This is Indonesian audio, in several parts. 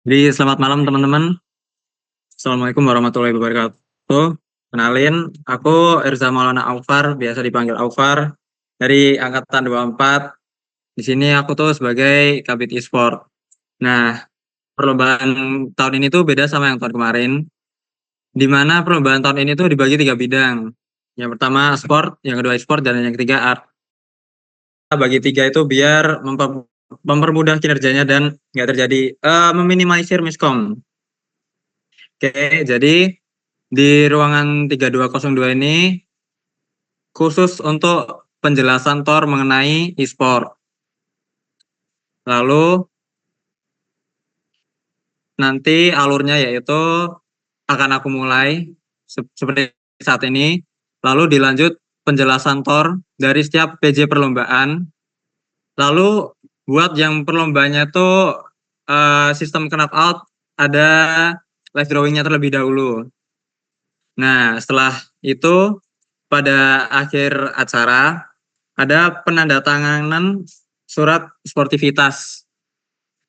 Jadi selamat malam teman-teman. Assalamualaikum warahmatullahi wabarakatuh. Kenalin, aku Erza Maulana Aufar, biasa dipanggil Aufar, dari angkatan 24. Di sini aku tuh sebagai Kabid e-sport. Nah, perlombaan tahun ini tuh beda sama yang tahun kemarin, di mana perlombaan tahun ini tuh dibagi 3 bidang. Yang pertama sport, yang kedua e-sport, dan yang ketiga art. Bagi tiga itu biar mempermudah kinerjanya dan nggak terjadi meminimalisir miskom. Oke, jadi di ruangan 3202 ini khusus untuk penjelasan Tor mengenai e-sport. Lalu nanti alurnya yaitu akan aku mulai seperti saat ini. Lalu dilanjut penjelasan Tor dari setiap PJ perlombaan. Lalu buat yang perlombanya itu sistem knockout ada live drawingnya terlebih dahulu. Nah, setelah itu pada akhir acara ada penandatanganan surat sportivitas.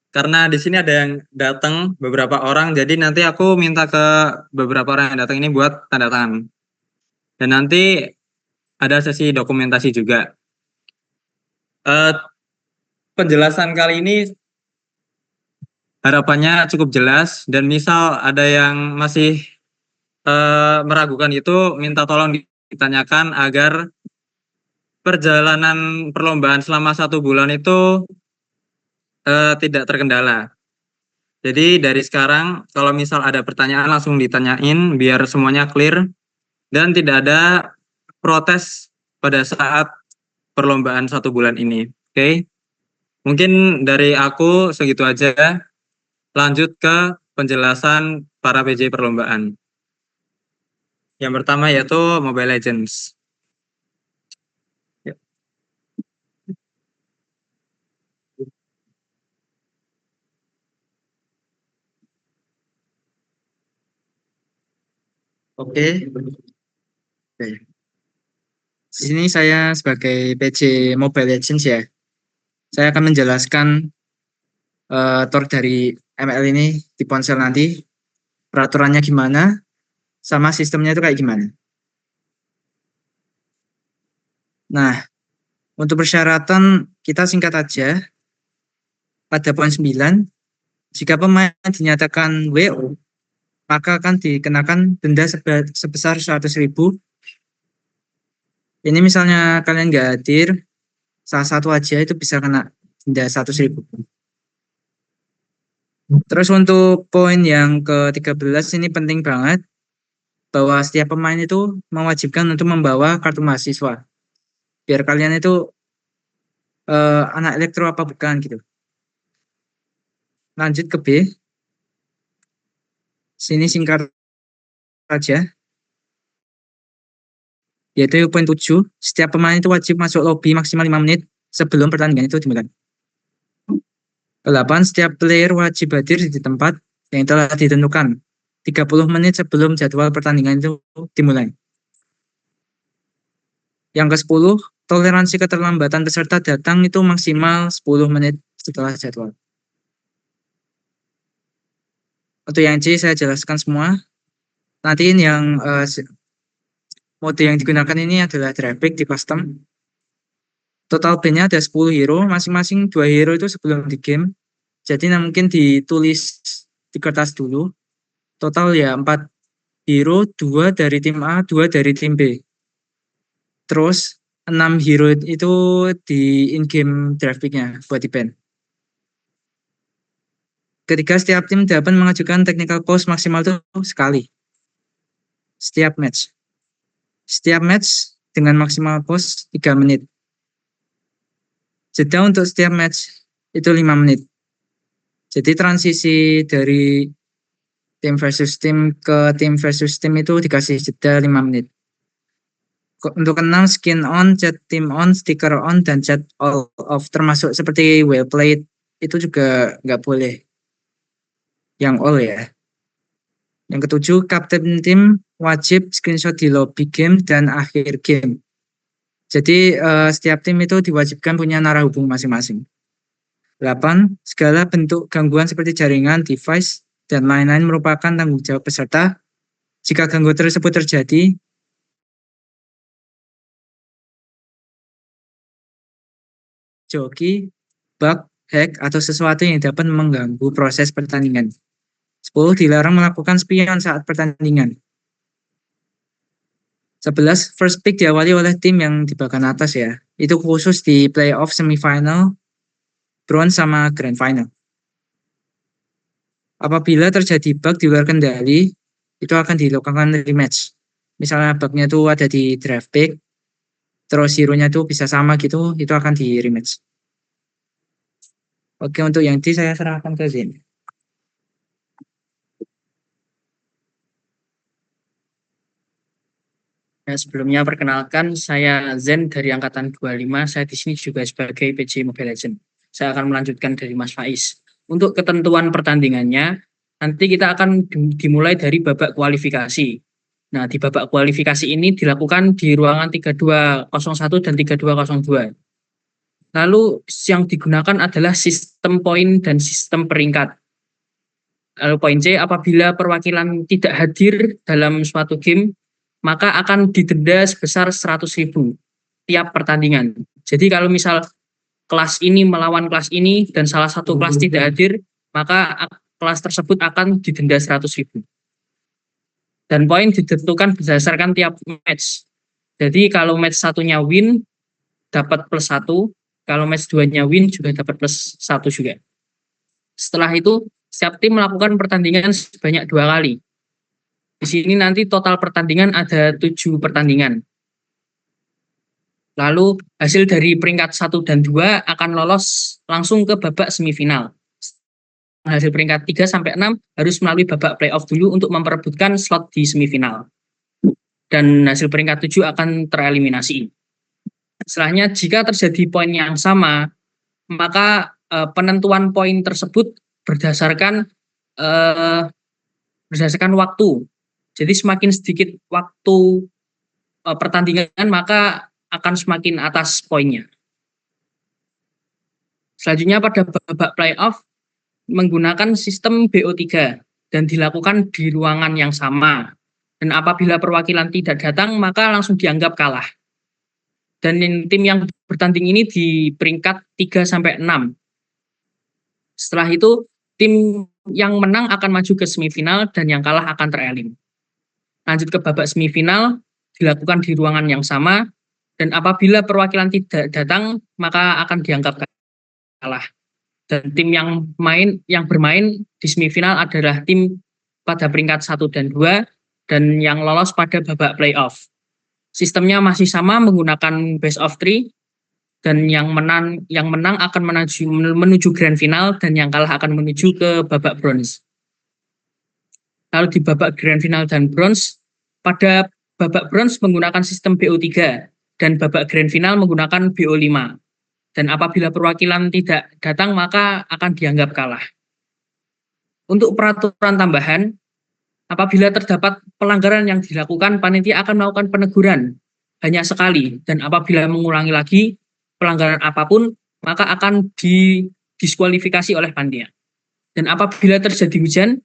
Karena di sini ada yang datang beberapa orang, jadi nanti aku minta ke beberapa orang yang datang ini buat tanda tangan. Dan nanti ada sesi dokumentasi juga. Eh, Penjelasan kali ini harapannya cukup jelas, dan misal ada yang masih meragukan itu, minta tolong ditanyakan agar perjalanan perlombaan selama 1 bulan itu tidak terkendala. Jadi dari sekarang kalau misal ada pertanyaan langsung ditanyain biar semuanya clear dan tidak ada protes pada saat perlombaan 1 bulan ini. Oke, mungkin dari aku segitu aja. Lanjut ke penjelasan para PJ perlombaan. Yang pertama yaitu Mobile Legends. Oke. Oke. Di sini saya sebagai PJ Mobile Legends ya. Saya akan menjelaskan Tor dari ML ini di ponsel nanti, peraturannya gimana, sama sistemnya itu kayak gimana. Nah, untuk persyaratan kita singkat aja. Pada poin 9, jika pemain dinyatakan WO, maka akan dikenakan denda sebesar 100.000. Ini misalnya kalian nggak hadir, salah satu aja itu bisa kena denda 100.000. Terus untuk poin yang ke-13 ini penting banget, bahwa setiap pemain itu mewajibkan untuk membawa kartu mahasiswa. Biar kalian itu anak elektro apa bukan gitu. Lanjut ke B. Sini singkat aja. Yaitu poin 7, setiap pemain itu wajib masuk lobby maksimal 5 menit sebelum pertandingan itu dimulai. 8, setiap player wajib hadir di tempat yang telah ditentukan 30 menit sebelum jadwal pertandingan itu dimulai. Yang ke-10, toleransi keterlambatan peserta datang itu maksimal 10 menit setelah jadwal. Untuk yang C saya jelaskan semua. Nanti ini yang mode yang digunakan ini adalah traffic di custom. Total bandnya ada 10 hero, masing-masing 2 hero itu sebelum di game. Jadi mungkin ditulis di kertas dulu. Total ya 4 hero, 2 dari tim A, 2 dari tim B. Terus 6 hero itu di in-game trafficnya buat di band. Ketiga, setiap tim dapat mengajukan technical pause maksimal itu sekali. Setiap match. Setiap match dengan maksimal pause 3 menit. Jeda untuk setiap match itu 5 menit. Jadi transisi dari tim versus tim ke tim versus tim itu dikasih jeda 5 menit. Untuk ke-6, skin on, chat team on, sticker on, dan chat all off. Termasuk seperti well played, itu juga nggak boleh. Yang all ya. Yang ke-7, captain tim wajib screenshot di lobby game dan akhir game. Jadi setiap tim itu diwajibkan punya narah hubung masing-masing. 8. Segala bentuk gangguan seperti jaringan, device, dan lain-lain merupakan tanggung jawab peserta. Jika gangguan tersebut terjadi, joki, bug, hack, atau sesuatu yang dapat mengganggu proses pertandingan. 10. Dilarang melakukan spion saat pertandingan. 11. First pick diawali oleh tim yang di bagian atas ya. Itu khusus di playoff, semifinal, bronze, sama grand final. Apabila terjadi bug di luar kendali, itu akan dilakukan rematch. Misalnya bugnya itu ada di draft pick, terus hero-nya itu bisa sama gitu, itu akan di rematch. Oke, untuk yang D saya serahkan ke Zen. Ya, sebelumnya perkenalkan, saya Zen dari Angkatan 25. Saya di sini juga sebagai PJ Mobile Legends. Saya akan melanjutkan dari Mas Faiz. Untuk ketentuan pertandingannya, nanti kita akan dimulai dari babak kualifikasi. Nah, di babak kualifikasi ini dilakukan di ruangan 3201 dan 3202. Lalu yang digunakan adalah sistem poin dan sistem peringkat. Lalu poin C, apabila perwakilan tidak hadir dalam suatu game, maka akan didenda sebesar 100.000 tiap pertandingan. Jadi kalau misal kelas ini melawan kelas ini dan salah satu kelas tidak hadir, maka kelas tersebut akan didenda 100.000. Dan poin ditentukan berdasarkan tiap match. Jadi kalau match satunya win, dapat +1. Kalau match 2-nya win, juga dapat +1 juga. Setelah itu, setiap tim melakukan pertandingan sebanyak 2 kali. Di sini nanti total pertandingan ada 7 pertandingan. Lalu hasil dari peringkat 1 dan 2 akan lolos langsung ke babak semifinal. Hasil peringkat 3 sampai 6 harus melalui babak playoff dulu untuk memperebutkan slot di semifinal. Dan hasil peringkat 7 akan tereliminasi. Setelahnya, jika terjadi poin yang sama, maka penentuan poin tersebut berdasarkan waktu. Jadi semakin sedikit waktu pertandingan, maka akan semakin atas poinnya. Selanjutnya pada babak playoff menggunakan sistem BO3 dan dilakukan di ruangan yang sama. Dan apabila perwakilan tidak datang, maka langsung dianggap kalah. Dan tim yang bertanding ini di peringkat 3 sampai 6. Setelah itu, tim yang menang akan maju ke semifinal dan yang kalah akan terelim. Lanjut ke babak semifinal, dilakukan di ruangan yang sama, dan apabila perwakilan tidak datang, maka akan dianggap kalah. Dan tim yang bermain di semifinal adalah tim pada peringkat 1 dan 2, dan yang lolos pada babak playoff. Sistemnya masih sama menggunakan best of 3, dan yang menang akan menuju grand final, dan yang kalah akan menuju ke babak bronze. Lalu di babak grand final dan bronze, pada babak bronze menggunakan sistem BO3 dan babak grand final menggunakan BO5. Dan apabila perwakilan tidak datang, maka akan dianggap kalah. Untuk peraturan tambahan, apabila terdapat pelanggaran yang dilakukan, panitia akan melakukan peneguran hanya sekali. Dan apabila mengulangi lagi pelanggaran apapun, maka akan didiskualifikasi oleh panitia. Dan apabila terjadi hujan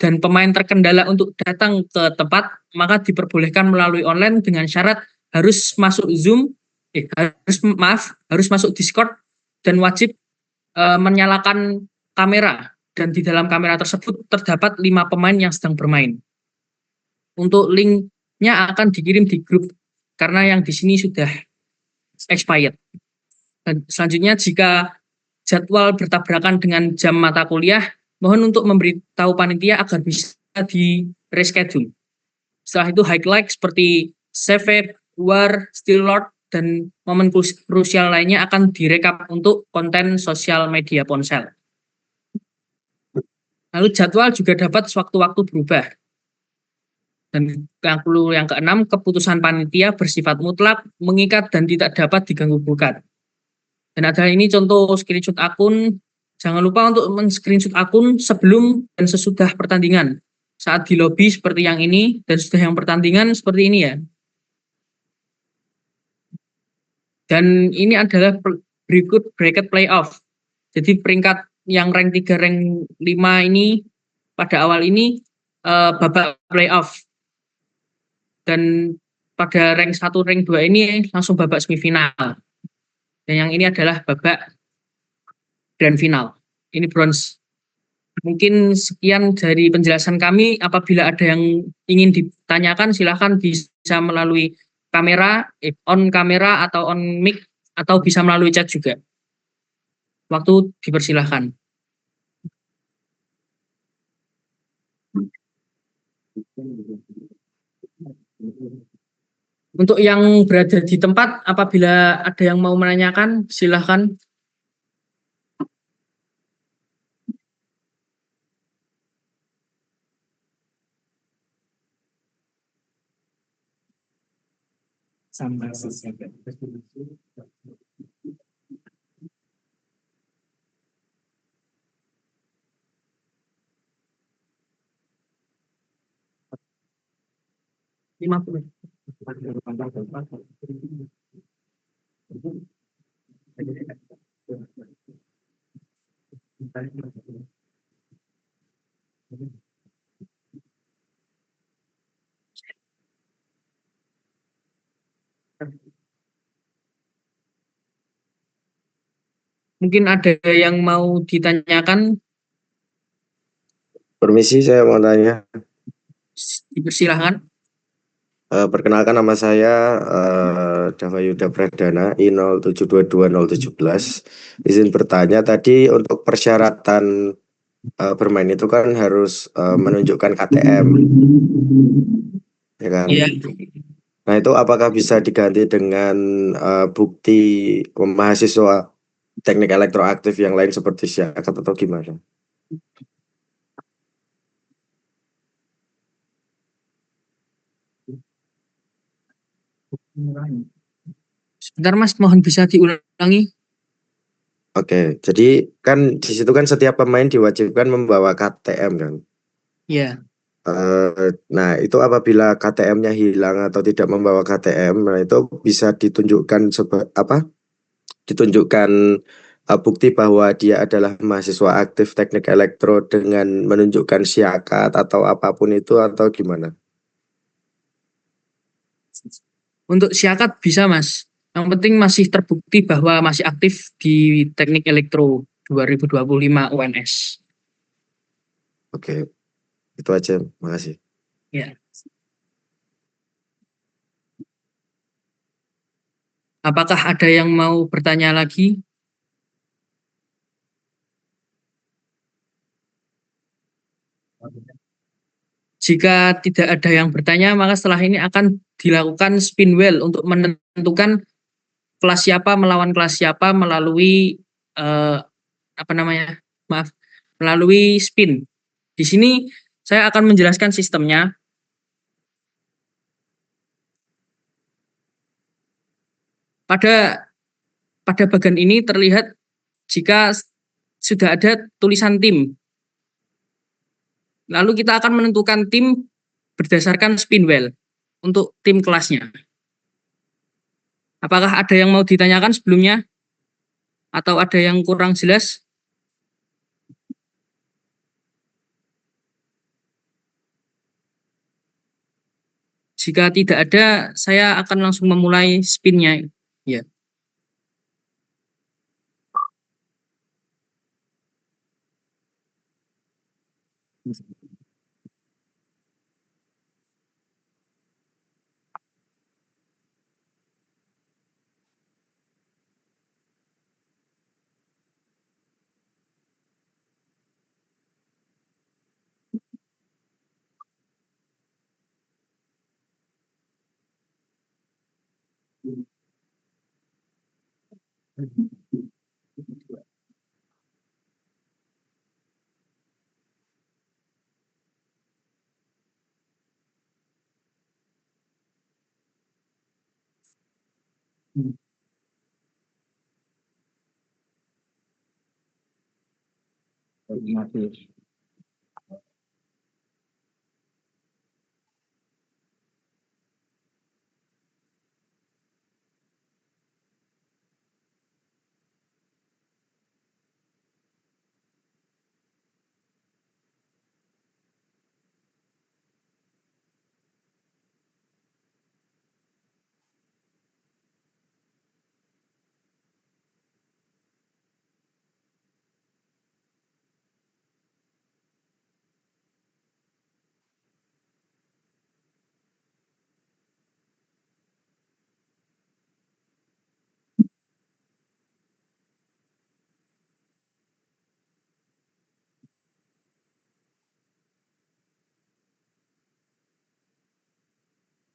dan pemain terkendala untuk datang ke tempat, maka diperbolehkan melalui online dengan syarat harus masuk Zoom, harus masuk Discord, dan wajib menyalakan kamera. Dan di dalam kamera tersebut terdapat 5 pemain yang sedang bermain. Untuk linknya akan dikirim di grup, karena yang di sini sudah expired. Dan selanjutnya, jika jadwal bertabrakan dengan jam mata kuliah, mohon untuk memberitahu panitia agar bisa di reschedule. Setelah itu highlight seperti save, war, still lord, dan momen krusial lainnya akan direkap untuk konten sosial media ponsel. Lalu jadwal juga dapat sewaktu-waktu berubah. Dan yang keenam, keputusan panitia bersifat mutlak, mengikat, dan tidak dapat diganggu-gugat. Dan ada ini contoh screenshot akun. Jangan lupa untuk men-screenshot akun sebelum dan sesudah pertandingan. Saat di lobby seperti yang ini, dan sudah yang pertandingan seperti ini ya. Dan ini adalah berikut bracket playoff. Jadi peringkat yang rank 3, rank 5 ini pada awal ini babak playoff. Dan pada rank 1, rank 2 ini langsung babak semifinal. Dan yang ini adalah babak grand final. Ini bronze. Mungkin sekian dari penjelasan kami. Apabila ada yang ingin ditanyakan, silahkan bisa melalui kamera, on kamera atau on mic, atau bisa melalui chat juga. Waktu dipersilahkan. Untuk yang berada di tempat, apabila ada yang mau menanyakan, silahkan. Lima puluh. Mungkin ada yang mau ditanyakan, Permisi, saya mau tanya. dipersilahkan. Perkenalkan, nama saya Dava Yuda Pradana, I07220711. Izin bertanya, tadi untuk persyaratan bermain itu kan harus menunjukkan KTM, ya kan? Iya. Nah, itu apakah bisa diganti dengan bukti mahasiswa teknik elektroaktif yang lain seperti syahadat atau gimana? Sebentar Mas, mohon bisa diulangi. Oke, jadi kan di situ kan setiap pemain diwajibkan membawa KTM kan? Ya, Nah, itu apabila KTM-nya hilang atau tidak membawa KTM, nah itu bisa ditunjukkan ditunjukkan bukti bahwa dia adalah mahasiswa aktif teknik elektro dengan menunjukkan syahadat atau apapun itu atau gimana? untuk syakat bisa Mas. Yang penting masih terbukti bahwa masih aktif di Teknik Elektro 2025 UNS. Oke, itu aja. Makasih. Ya. Apakah ada yang mau bertanya lagi? Jika tidak ada yang bertanya, maka setelah ini akan dilakukan spin wheel untuk menentukan kelas siapa melawan kelas siapa melalui apa namanya? Maaf, melalui spin. Di sini saya akan menjelaskan sistemnya. Pada pada bagian ini terlihat jika sudah ada tulisan tim. Lalu kita akan menentukan tim berdasarkan spin wheel untuk tim kelasnya. Apakah ada yang mau ditanyakan sebelumnya? Atau ada yang kurang jelas? Jika tidak ada, saya akan langsung memulai spinnya. Ya.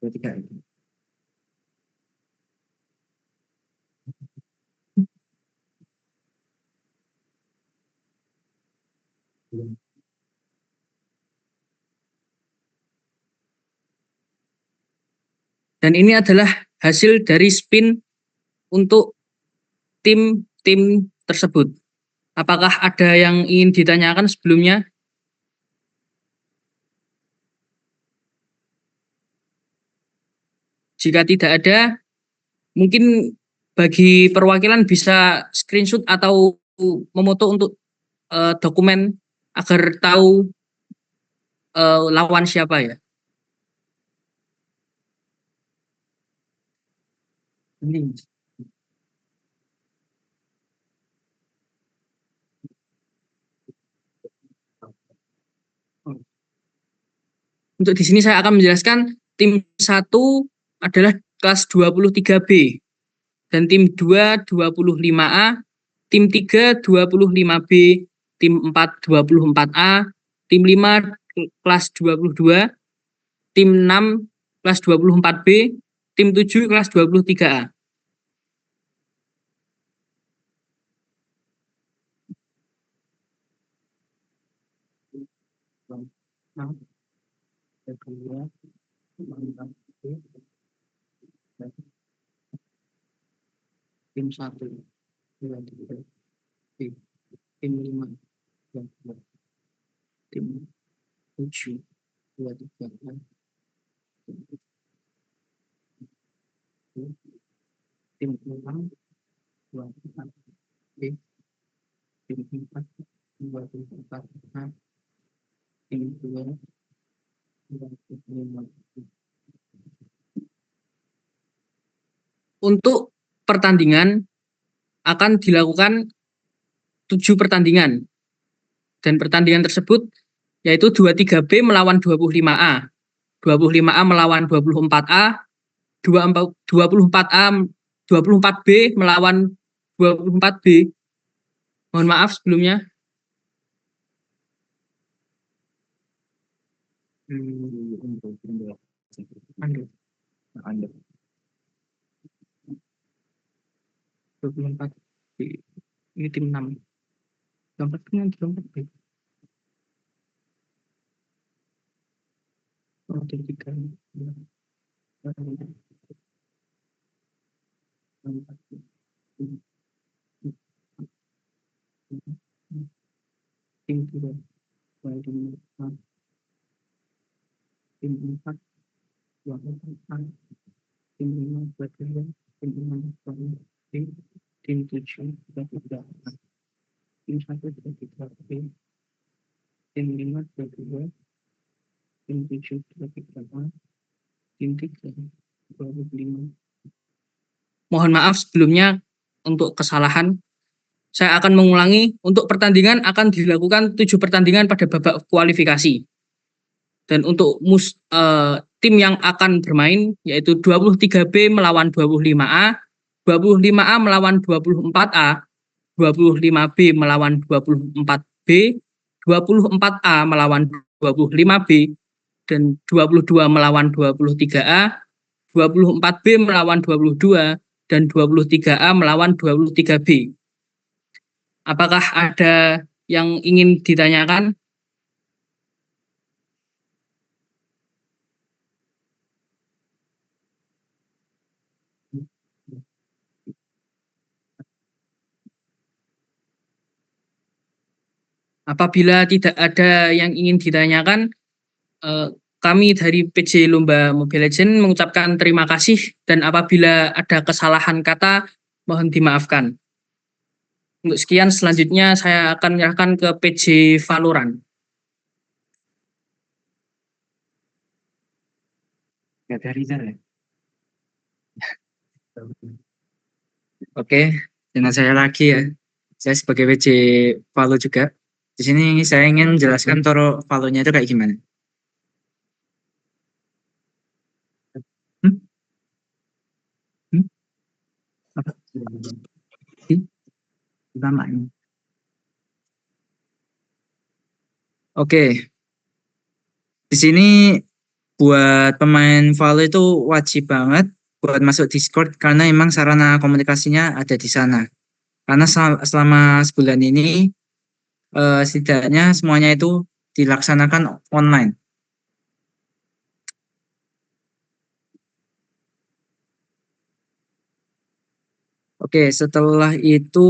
23. Dan ini adalah hasil dari spin untuk tim-tim tersebut. Apakah ada yang ingin ditanyakan sebelumnya? Jika tidak ada, mungkin bagi perwakilan bisa screenshot atau memoto untuk dokumen agar tahu lawan siapa ya. Ini. Untuk di sini saya akan menjelaskan tim 1 adalah kelas 23B dan tim 2 25A, tim 3 25B, tim 4 24A, tim 5 kelas 22, tim 6 kelas 24B, tim 7 kelas 23A. Tim 1, 2, 3, tim 5, tim 7, 2, 3, tim 6, 2, 4, B, tim 4, 2, 4, A, tim 2, 2, 5. Untuk pertandingan akan dilakukan 7 pertandingan. Dan pertandingan tersebut yaitu 23B melawan 25A, 25A melawan 24A, 24A 24B melawan 24B. Mohon maaf sebelumnya. Anda. 24B. Ini tim 6. 24 dengan 24B. Oh, tim 3. Tim 2. Tim 4. 24. Tim 5. 23. Tim 6. 23. Tim 7. 23. Tim 1. 23. Tim 5. 22. Tim 7. 23. Tim 3. 25. Mohon maaf sebelumnya untuk kesalahan. Saya akan mengulangi, untuk pertandingan akan dilakukan 7 pertandingan pada babak kualifikasi. Dan untuk tim yang akan bermain yaitu 23B melawan 25A, 25A melawan 24A, 25B melawan 24B, 24A melawan 25B, dan 22 melawan 23A, 24B melawan 22, dan 23A melawan 23B. Apakah ada yang ingin ditanyakan? Apabila tidak ada yang ingin ditanyakan, kami dari PJ Lomba Mobile Legends mengucapkan terima kasih, dan apabila ada kesalahan kata, mohon dimaafkan. Untuk sekian, selanjutnya saya akan menyerahkan ke PJ Valorant. Gak ada Rizal ya? Oke, dengan saya lagi ya. Saya sebagai WC Valo juga. Di sini saya ingin menjelaskan Toro Valonya itu kayak gimana. Apa? Utamanya. Oke. Di sini buat pemain Valo itu wajib banget buat masuk Discord karena emang sarana komunikasinya ada di sana. Karena selama sebulan ini setidaknya semuanya itu dilaksanakan online. Oke, setelah itu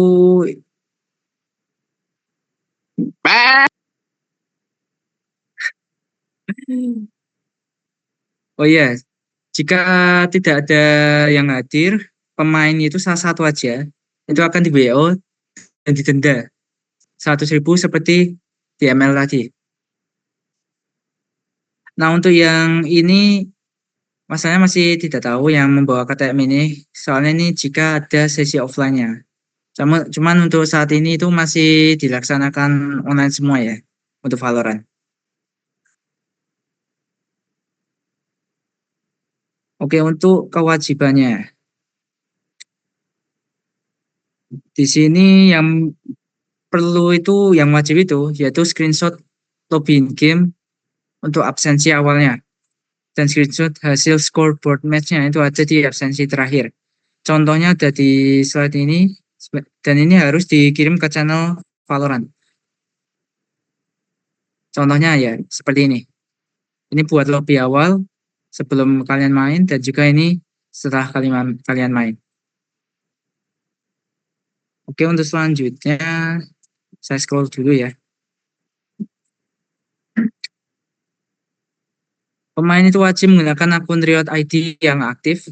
oh iya, jika tidak ada yang hadir, pemain itu salah satu aja itu akan di WO dan didenda 100.000 seperti di ML tadi. Nah, untuk yang ini masalahnya masih tidak tahu yang membawa KTM ini, soalnya ini jika ada sesi offline-nya. Cuman untuk saat ini itu masih dilaksanakan online semua ya, untuk Valorant. Oke, untuk kewajibannya. Di sini yang perlu itu, yang wajib itu, yaitu screenshot login game untuk absensi awalnya. Dan screenshot hasil scoreboard match-nya itu ada di absensi terakhir. Contohnya ada di slide ini, dan ini harus dikirim ke channel Valorant. Contohnya ya, seperti ini. Ini buat lobby awal, sebelum kalian main, dan juga ini setelah kalian main. Oke, untuk selanjutnya, saya scroll dulu ya. Pemain itu wajib menggunakan akun Riot ID yang aktif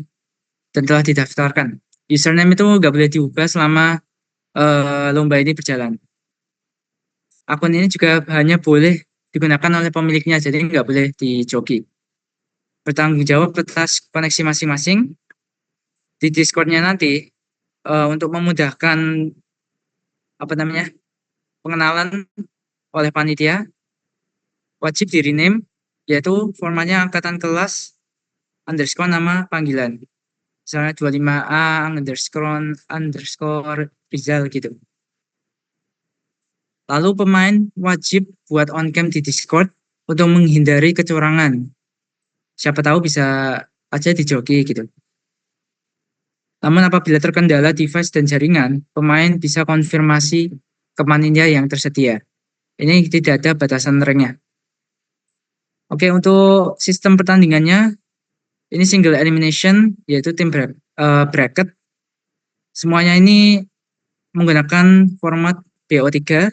dan telah didaftarkan. Username itu nggak boleh diubah selama lomba ini berjalan. Akun ini juga hanya boleh digunakan oleh pemiliknya, jadi nggak boleh dijoki. Bertanggung jawab atas koneksi masing-masing. Di Discord-nya nanti, untuk memudahkan pengenalan oleh panitia, wajib di rename, yaitu formatnya angkatan kelas underscore nama panggilan. Misalnya 25A underscore Rizal gitu. Lalu pemain wajib buat on cam di Discord untuk menghindari kecurangan. Siapa tahu bisa aja dijoki gitu. Namun apabila terkendala device dan jaringan, pemain bisa konfirmasi ke panitia yang tersedia. Ini tidak ada batasan ranknya. Oke, untuk sistem pertandingannya, ini single elimination, yaitu tim bracket. Semuanya ini menggunakan format BO3,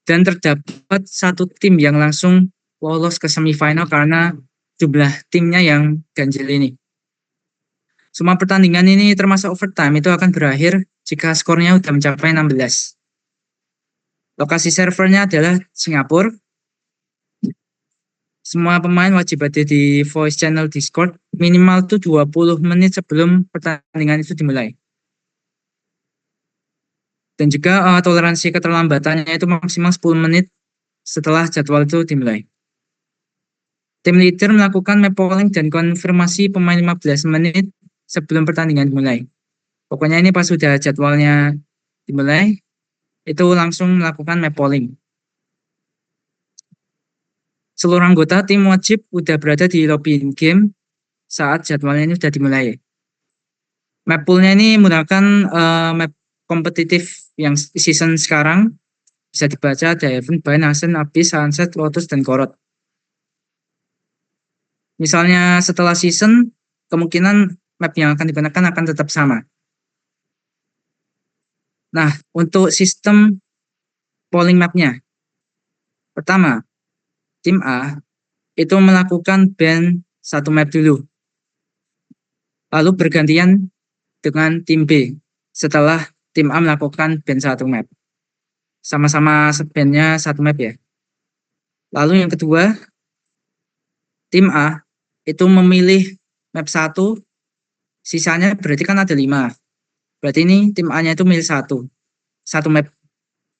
dan terdapat satu tim yang langsung lolos ke semifinal karena jumlah timnya yang ganjil ini. Semua pertandingan ini termasuk overtime itu akan berakhir jika skornya sudah mencapai 16. Lokasi servernya adalah Singapura. Semua pemain wajib ada di voice channel Discord minimal tuh 20 menit sebelum pertandingan itu dimulai. Dan juga toleransi keterlambatannya itu maksimal 10 menit setelah jadwal itu dimulai. Tim leader melakukan map polling dan konfirmasi pemain 15 menit sebelum pertandingan dimulai. Pokoknya ini pas sudah jadwalnya dimulai, itu langsung melakukan map polling. Seluruh anggota tim wajib sudah berada di lobby game saat jadwalnya ini sudah dimulai. Map poolnya ini menggunakan map kompetitif yang season sekarang. Bisa dibaca ada Heaven, Bind, Ascent, Abyss, Sunset, Lotus, dan Korot. Misalnya setelah season, kemungkinan map yang akan digunakan akan tetap sama. Nah, untuk sistem polling mapnya. Pertama, tim A itu melakukan ban satu map dulu. Lalu bergantian dengan tim B setelah tim A melakukan ban satu map. Sama-sama ban-nya satu map ya. Lalu yang kedua, tim A itu memilih map 1, sisanya berarti kan ada 5. Berarti ini tim A-nya itu milih satu map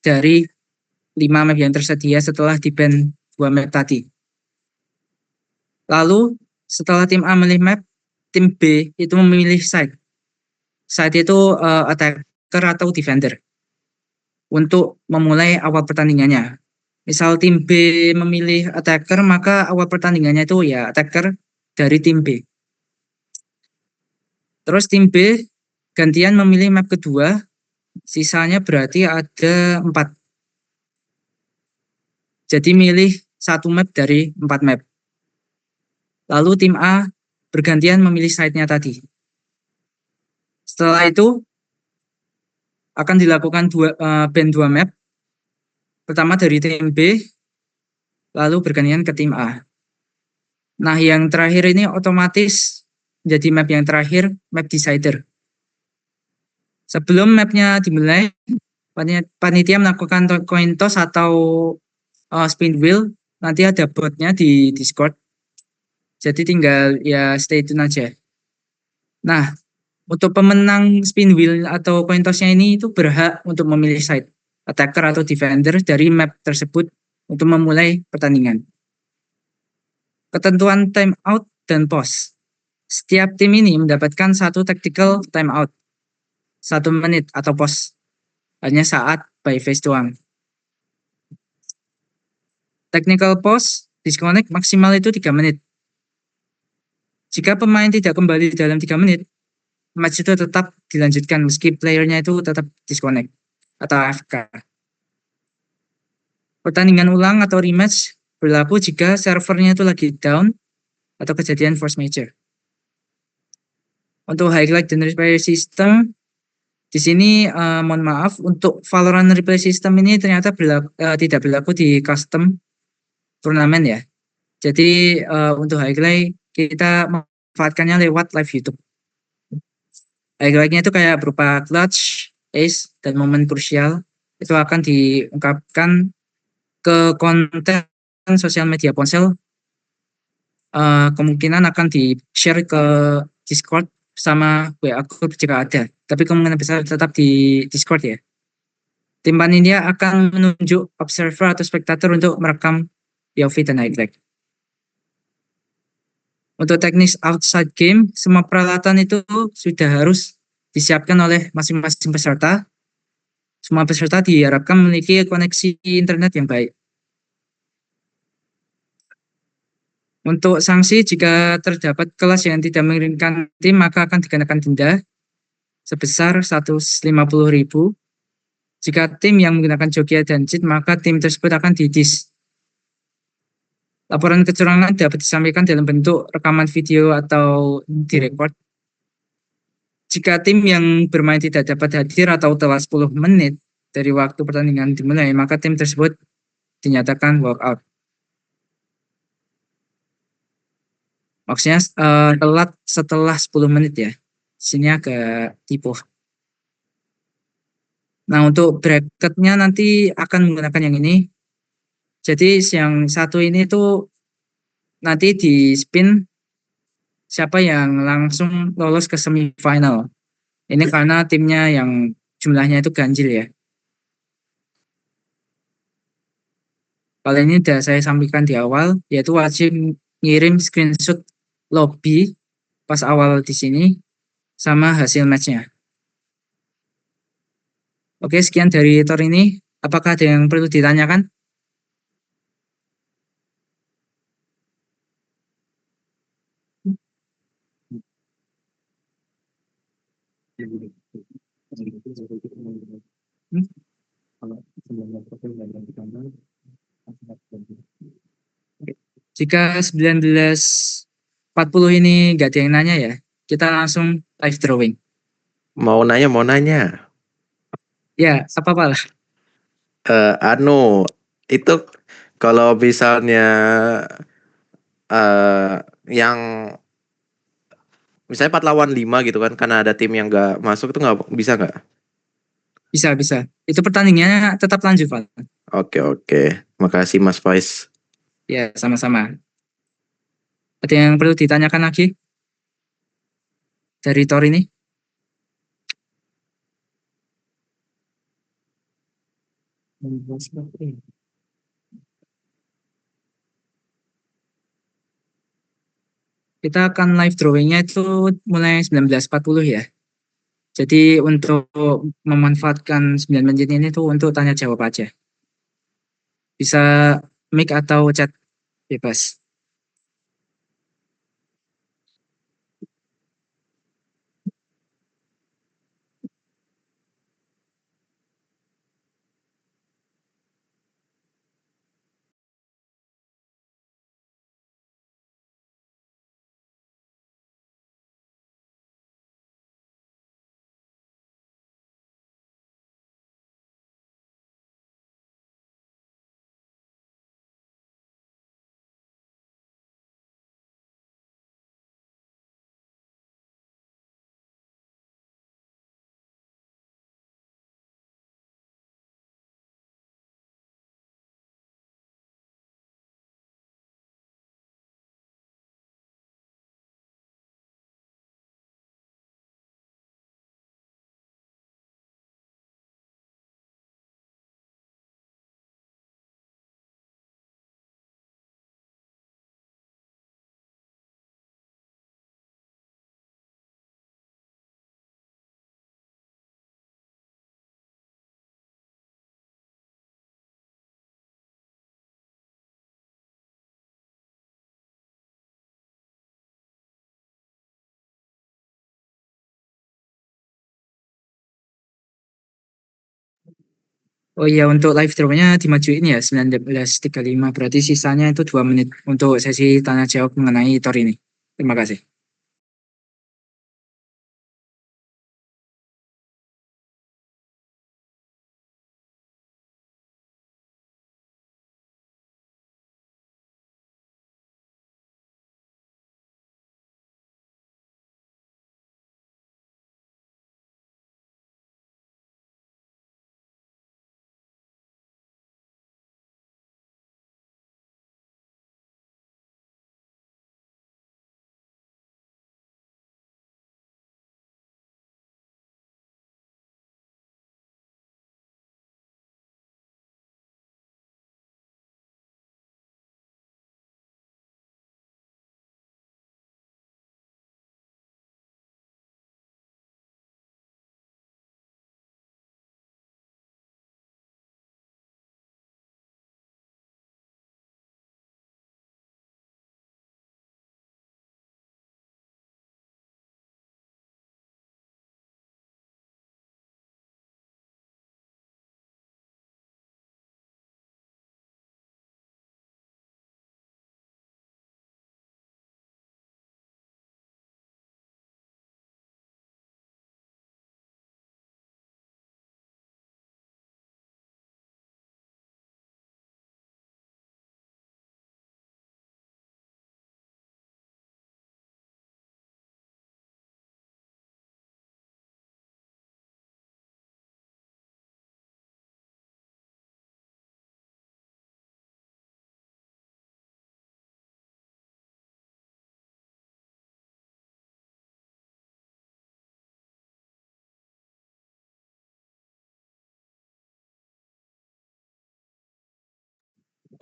dari 5 map yang tersedia setelah di-ban 2 map tadi. Lalu setelah tim A memilih map, tim B itu memilih side. Side itu attacker atau defender untuk memulai awal pertandingannya. Misal tim B memilih attacker, maka awal pertandingannya itu ya attacker dari tim B. Terus tim B gantian memilih map kedua, sisanya berarti ada 4. Jadi milih satu map dari 4 map. Lalu tim A bergantian memilih side-nya tadi. Setelah itu akan dilakukan ban 2 map. Pertama dari tim B, lalu bergantian ke tim A. Nah, yang terakhir ini otomatis jadi map yang terakhir, map decider. Sebelum mapnya dimulai, panitia melakukan coin toss atau spin wheel. Nanti ada botnya di Discord. Jadi tinggal ya stay tune aja. Nah, untuk pemenang spin wheel atau coin toss-nya ini itu berhak untuk memilih side, attacker atau defender dari map tersebut untuk memulai pertandingan. Ketentuan timeout dan pause. Setiap tim ini mendapatkan satu tactical timeout, 1 menit atau pause, hanya saat by phase doang. Technical pause, disconnect maksimal itu 3 menit. Jika pemain tidak kembali dalam 3 menit, match itu tetap dilanjutkan meski playernya itu tetap disconnect atau AFK. Pertandingan ulang atau rematch berlaku jika servernya itu lagi down atau kejadian force major. Untuk highlight dan replay system, di sini mohon maaf, untuk Valorant replay system ini ternyata tidak berlaku di custom turnamen ya. Jadi untuk highlight kita memanfaatkannya lewat live YouTube. Highlight-nya itu kayak berupa clutch, ace, dan momen krusial. Itu akan diungkapkan ke konten sosial media ponsel. Kemungkinan akan di-share ke Discord sama WA group jika ada. Tapi kemungkinan besar tetap di Discord ya. Tim panitia akan menunjuk observer atau spektator untuk merekam POV dan highlight. Untuk teknis outside game, semua peralatan itu sudah harus disiapkan oleh masing-masing peserta. Semua peserta diharapkan memiliki koneksi internet yang baik. Untuk sanksi, jika terdapat kelas yang tidak mengirimkan tim, maka akan dikenakan denda sebesar 150.000. Jika tim yang menggunakan joki dan cheat, maka tim tersebut akan didis. Laporan kecurangan dapat disampaikan dalam bentuk rekaman video atau direkord. Jika tim yang bermain tidak dapat hadir atau telah 10 menit dari waktu pertandingan dimulai, maka tim tersebut dinyatakan walkout. Maksudnya telat setelah 10 menit ya. Sini agak tipu. Nah, untuk bracketnya nanti akan menggunakan yang ini. Jadi yang satu ini tuh nanti di spin siapa yang langsung lolos ke semifinal. Ini karena timnya yang jumlahnya itu ganjil ya. Kalau ini sudah saya sampaikan di awal, yaitu wajib ngirim screenshot lobby pas awal di sini sama hasil matchnya. Oke, sekian dari Tor ini. Apakah ada yang perlu ditanyakan? Jika 19.40 ini nggak ada yang nanya ya, kita langsung live drawing. Mau nanya. Ya, apa-apa lah. Itu kalau misalnya yang misalnya 4 lawan 5 gitu kan, karena ada tim yang nggak masuk itu nggak bisa nggak? Bisa. Itu pertandingannya tetap lanjut, Pak. Oke. Makasih Mas Faiz. Ya, sama-sama. Ada yang perlu ditanyakan lagi dari Tor ini? Kita akan live drawingnya itu mulai 19.40 ya. Jadi untuk memanfaatkan 9 menit ini tuh untuk tanya jawab aja. Bisa mic atau chat bebas. Oh iya, untuk live drawnya dimajuin ya 19.35. Berarti sisanya itu 2 menit untuk sesi tanya jawab mengenai Tor ini. Terima kasih.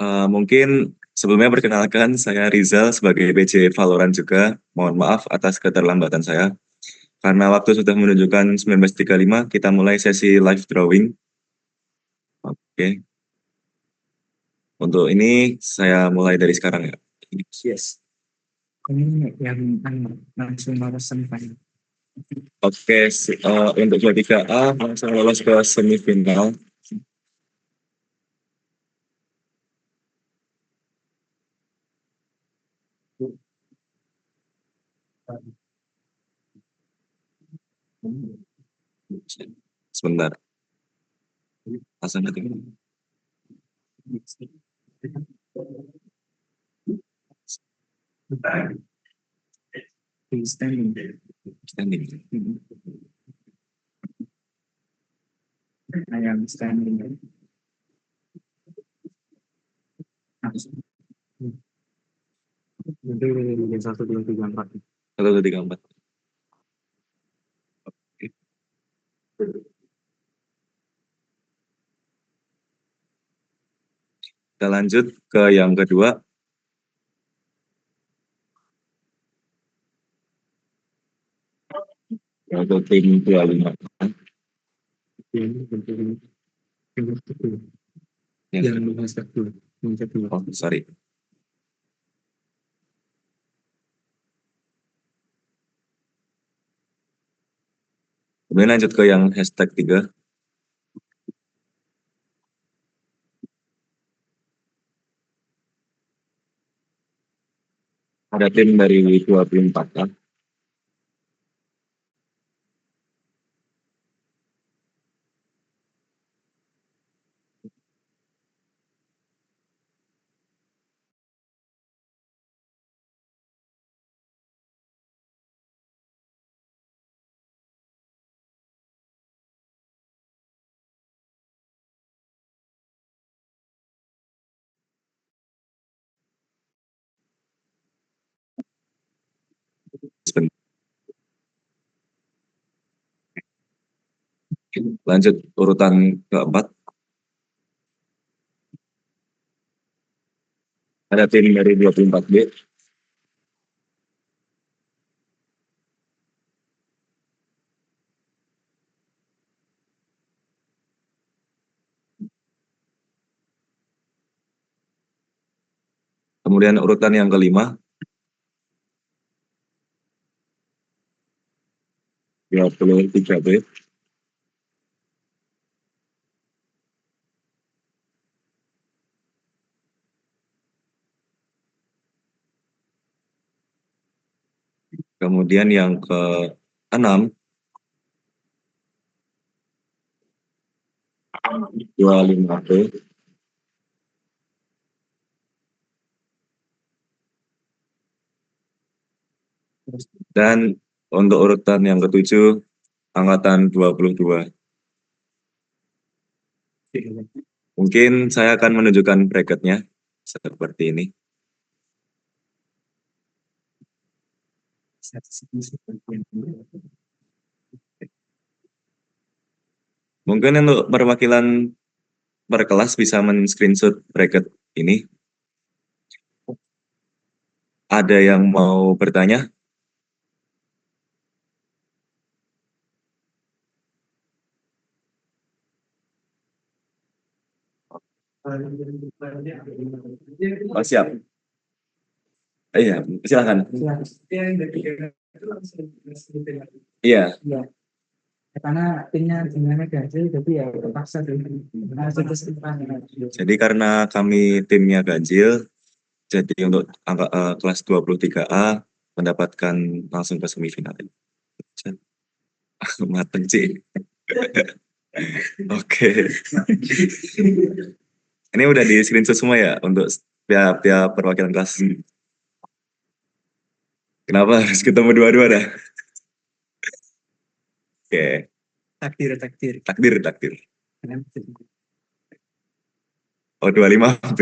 Mungkin sebelumnya perkenalkan saya Rizal sebagai PJ Valorant juga. Mohon maaf atas keterlambatan saya. Karena waktu sudah menunjukkan 19.35, kita mulai sesi live drawing. Oke. Untuk ini saya mulai dari sekarang ya. Yes. Ini yang langsung lolos semifinal. Oke, untuk 23A langsung lolos ke semifinal. Sebentar. Pasang nanti. Standing. Standing. I am standing. Jadi 1, 2, 3, 4. 1, 2, 3, 4. Oke. Kita lanjut ke yang kedua. Untuk tim 25. Yang Yang luas dulu. Yang kedua. oh, sorry. Kemudian lanjut ke yang hashtag 3. Ada tim dari 24 kan? Lanjut urutan keempat. Ada tim dari 24B. Kemudian urutan yang kelima. 23B. Kemudian yang ke-6. 25B. Dan untuk urutan yang ke-7, angkatan 22. Mungkin saya akan menunjukkan bracketnya seperti ini. Mungkin untuk perwakilan per kelas bisa men-screenshot bracket ini. Ada yang mau bertanya? Oh, siap. Iya, silakan. Iya. Karena timnya sebenarnya ganjil, jadi ya terpaksa dulu. Jadi karena kami timnya ganjil, jadi untuk kelas 23A mendapatkan langsung ke semifinal. Mateng sih. Oke. Ini udah di screenshot semua ya untuk tiap perwakilan kelas. Kenapa harus ketemu dua-dua dah? Oke. Takdir. Oh, 25B.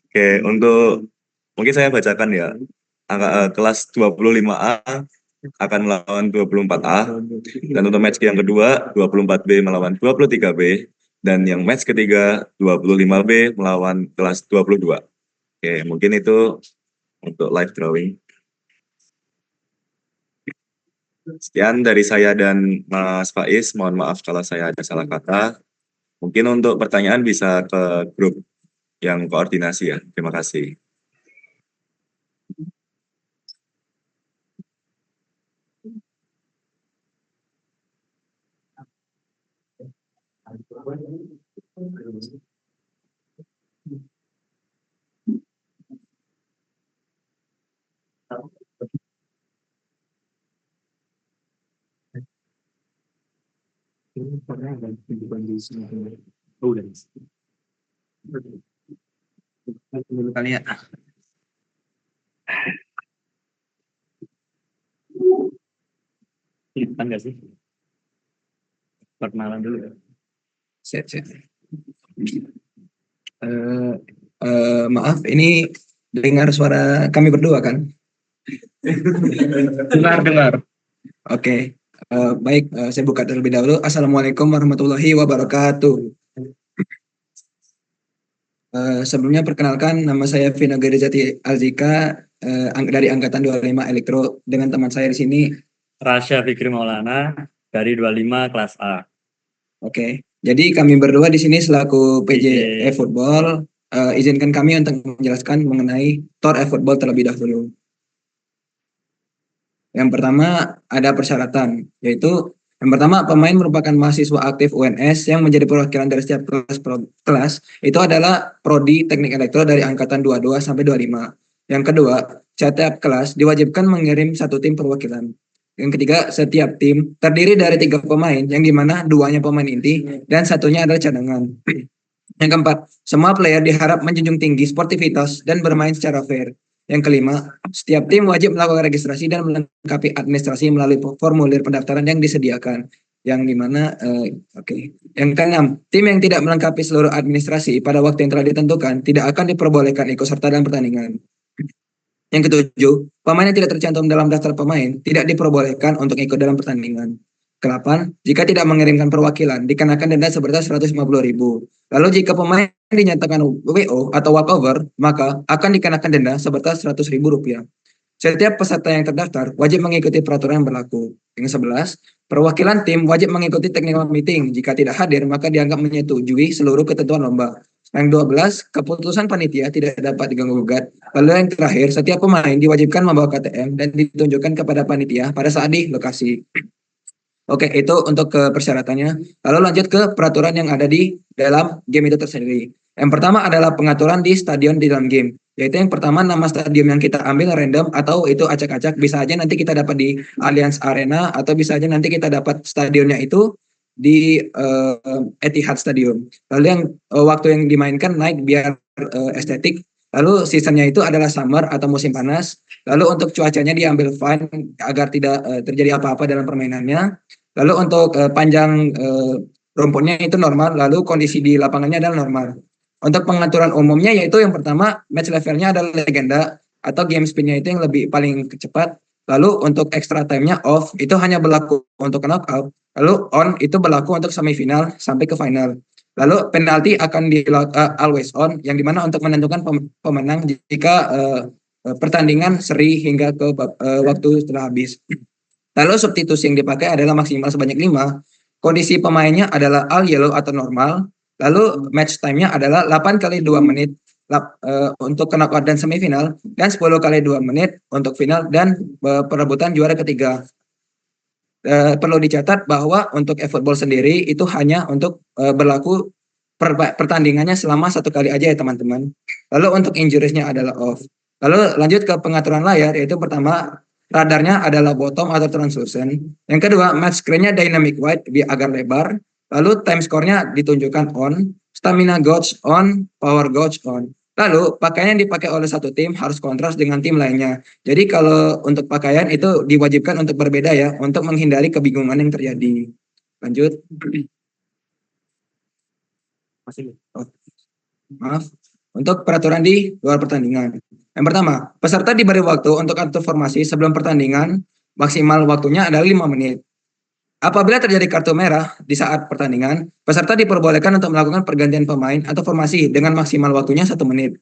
Oke, untuk mungkin saya bacakan ya. Kelas 25A akan melawan 24A, dan untuk match yang kedua 24B melawan 23B, dan yang match ketiga 25B melawan kelas 22. Oke, mungkin itu untuk live drawing. Sekian dari saya dan Mas Faiz, mohon maaf kalau saya ada salah kata. Mungkin untuk pertanyaan bisa ke grup yang koordinasi ya. Terima kasih. Dulu kali ya. Kelihatan nggak sih? Perkenalan dulu ya. Set. Maaf, ini dengar suara kami berdua kan? Dengar. Oke, baik, saya buka terlebih dahulu. Assalamualaikum warahmatullahi wabarakatuh. Sebelumnya perkenalkan, nama saya Vina Gadijati Alzika, dari Angkatan 25 Elektro, dengan teman saya di sini. Rasya Fikri Maulana. dari 25 kelas A. Oke, jadi kami berdua di sini selaku PJ eFootball, izinkan kami untuk menjelaskan mengenai TOR eFootball terlebih dahulu. Yang pertama ada persyaratan, yaitu yang pertama pemain merupakan mahasiswa aktif UNS yang menjadi perwakilan dari setiap kelas itu adalah prodi Teknik Elektro dari angkatan 22 sampai 25. Yang kedua, setiap kelas diwajibkan mengirim satu tim perwakilan. Yang ketiga, setiap tim terdiri dari 3 pemain, yang dimana 2-nya pemain inti dan satunya adalah cadangan. Yang keempat, semua player diharap menjunjung tinggi sportivitas dan bermain secara fair. Yang kelima, setiap tim wajib melakukan registrasi dan melengkapi administrasi melalui formulir pendaftaran yang disediakan. Yang dimana, Yang keenam, tim yang tidak melengkapi seluruh administrasi pada waktu yang telah ditentukan tidak akan diperbolehkan ikut serta dalam pertandingan. Yang ketujuh, pemain yang tidak tercantum dalam daftar pemain tidak diperbolehkan untuk ikut dalam pertandingan. Ke-8, jika tidak mengirimkan perwakilan, dikenakan denda sebesar 150.000. Lalu jika pemain dinyatakan WO atau walkover, maka akan dikenakan denda sebesar 100.000 rupiah. Setiap peserta yang terdaftar wajib mengikuti peraturan yang berlaku. Yang 11, perwakilan tim wajib mengikuti technical meeting. Jika tidak hadir, maka dianggap menyetujui seluruh ketentuan lomba. Yang 12, keputusan panitia tidak dapat diganggu-gugat. Lalu yang terakhir, setiap pemain diwajibkan membawa KTM dan ditunjukkan kepada panitia pada saat di lokasi. Oke, itu untuk ke persyaratannya. Lalu lanjut ke peraturan yang ada di dalam game itu tersendiri. Yang pertama adalah pengaturan di stadion di dalam game. Yaitu yang pertama nama stadion yang kita ambil random atau itu acak-acak. Bisa aja nanti kita dapat di Allianz Arena atau bisa aja nanti kita dapat stadionnya itu di Etihad Stadium. Lalu yang waktu yang dimainkan naik biar estetik. Lalu seasonnya itu adalah summer atau musim panas. Lalu untuk cuacanya diambil fine agar tidak terjadi apa-apa dalam permainannya. Lalu untuk panjang rumputnya itu normal, lalu kondisi di lapangannya adalah normal. Untuk pengaturan umumnya yaitu yang pertama match levelnya adalah legenda atau game speednya itu yang lebih paling cepat. Lalu untuk extra time-nya off itu hanya berlaku untuk knockout. Lalu on itu berlaku untuk semifinal sampai ke final. Lalu penalti akan always on yang dimana untuk menentukan pemenang jika pertandingan seri hingga ke waktu setelah habis. Lalu substitusi yang dipakai adalah maksimal sebanyak 5. Kondisi pemainnya adalah all yellow atau normal. Lalu match time-nya adalah 8 kali 2 menit untuk knockout dan semifinal dan 10 kali 2 menit untuk final dan perebutan juara ketiga. Perlu dicatat bahwa untuk eFootball sendiri itu hanya untuk berlaku pertandingannya selama 1 kali aja ya teman-teman. Lalu untuk injuries-nya adalah off. Lalu lanjut ke pengaturan layar, yaitu pertama radarnya adalah bottom atau translucent. Yang kedua, match screen-nya dynamic wide agar lebar. Lalu time score-nya ditunjukkan on, stamina gauge on, power gauge on. Lalu pakaian yang dipakai oleh satu tim harus kontras dengan tim lainnya. Jadi kalau untuk pakaian itu diwajibkan untuk berbeda ya, untuk menghindari kebingungan yang terjadi. Lanjut. Maaf. Untuk peraturan di luar pertandingan. Yang pertama, peserta diberi waktu untuk atur formasi sebelum pertandingan, maksimal waktunya adalah 5 menit. Apabila terjadi kartu merah di saat pertandingan, peserta diperbolehkan untuk melakukan pergantian pemain atau formasi dengan maksimal waktunya 1 menit.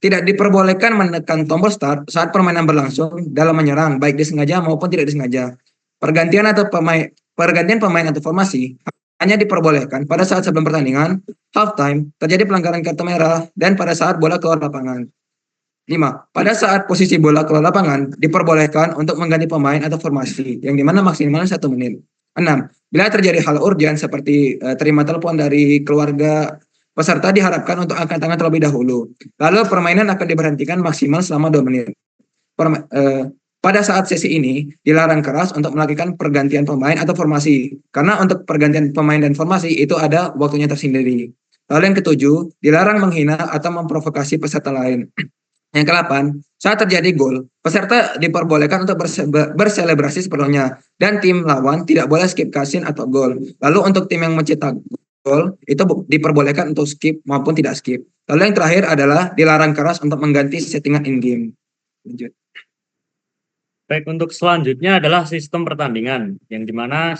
Tidak diperbolehkan menekan tombol start saat permainan berlangsung dalam menyerang, baik disengaja maupun tidak disengaja. Pergantian pemain atau formasi hanya diperbolehkan pada saat sebelum pertandingan, halftime, terjadi pelanggaran kartu merah, dan pada saat bola keluar lapangan. 5. Pada saat posisi bola keluar lapangan, diperbolehkan untuk mengganti pemain atau formasi, yang dimana maksimalnya 1 menit. 6. Bila terjadi hal urgent seperti terima telepon dari keluarga, peserta diharapkan untuk angkat tangan terlebih dahulu. Lalu permainan akan diberhentikan maksimal selama 2 menit. Pada saat sesi ini, dilarang keras untuk melakukan pergantian pemain atau formasi. Karena untuk pergantian pemain dan formasi itu ada waktunya tersendiri. Lalu yang ketujuh, dilarang menghina atau memprovokasi peserta lain. Yang ke-8, saat terjadi gol, peserta diperbolehkan untuk berselebrasi sepenuhnya. Dan tim lawan tidak boleh skip cutscene atau gol. Lalu untuk tim yang mencetak gol, itu diperbolehkan untuk skip maupun tidak skip. Lalu yang terakhir adalah dilarang keras untuk mengganti settingan in-game. Lanjut. Baik, untuk selanjutnya adalah sistem pertandingan, yang dimana